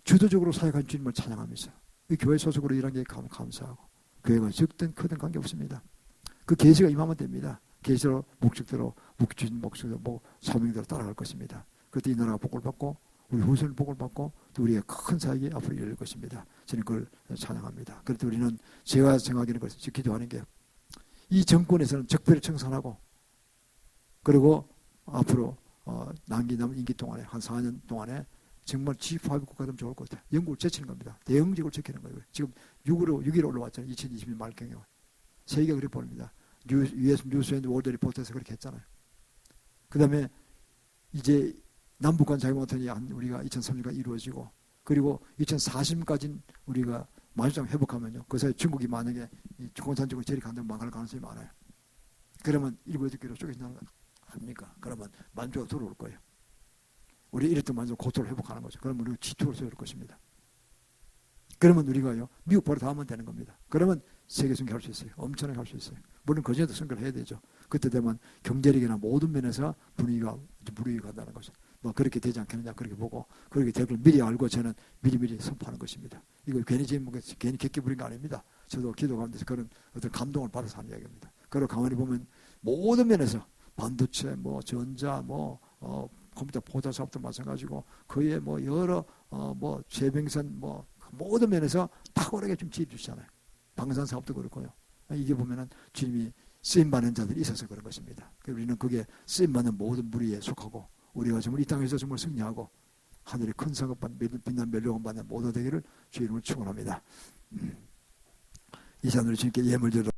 Speaker 1: 주도적으로 사역한 주님을 찬양하면서 이 교회 소속으로 일한 게 감사하고 교회가 적든 크든 관계없습니다. 그 계시가 임하면 됩니다. 계시로 목적대로 주님 목적대로 사명대로 따라갈 것입니다. 그때 이 나라가 복을 받고 우리 후손 복을 받고 또 우리의 큰 사역이 앞으로 열릴 것입니다. 저는 그걸 찬양합니다. 그래도 우리는 제가 생각하기는 그래서 기도하는 게 이 정권에서는 적폐를 청산하고 그리고 앞으로 남은 임기 동안에 한 4년 동안에 정말 G5 국가 되면 좋을 것 같아요. 영국을 제치는 겁니다. 대영적으로 제치는 거예요. 지금 6위로 올라왔잖아요. 2020년 말경에. 세계가 그렇게 보입니다. US 뉴스 앤드 월드 리포트에서 그렇게 했잖아요. 그 다음에 이제 남북 간 자유무역이 우리가 2030년까지 이루어지고 그리고 2040년까지 우리가 만주장 회복하면요. 그 사이 중국이 만약에 공산주의로 재리간다면 망할 가능성이 많아요. 그러면 일부 여덟개로 쪼개진다는 거 아닙니까? 그러면 만주가 들어올 거예요. 우리 이랬던 만주 고토를 회복하는 거죠. 그러면 우리가 G2로 세울 것입니다. 그러면 우리가요. 미국 바로 다 하면 되는 겁니다. 그러면 세계 선교할 수 있어요. 엄청나게 할 수 있어요. 물론 그 전에도 선교를 해야 되죠. 그때 되면 경제력이나 모든 면에서 분위기가 간다는 거죠. 그렇게 되지 않겠느냐 그렇게 보고 그렇게 될 걸 미리 알고 저는 미리 선포하는 것입니다. 이거 괜히 괜히 객기 부린 거 아닙니다. 저도 기도 가운데서 그런 어떤 감동을 받아서 하는 이야기입니다. 그리고 가만히 보면 모든 면에서 반도체, 전자, 컴퓨터 보다 사업도 마찬가지고 그의 여러 재병선 모든 면에서 탁월하게 좀 지혜 주시잖아요. 방산 사업도 그렇고요. 이게 보면은 주님이 쓰임 받는 자들이 있어서 그런 것입니다. 우리는 그게 쓰임 받는 모든 무리에 속하고 우리가 정말 이 땅에서 정말 승리하고 하늘의 큰 상급 빛난 멸류관 받는 모두 되기를 주의 이름으로 축원합니다. 이 시간으로 주님께 예물 드려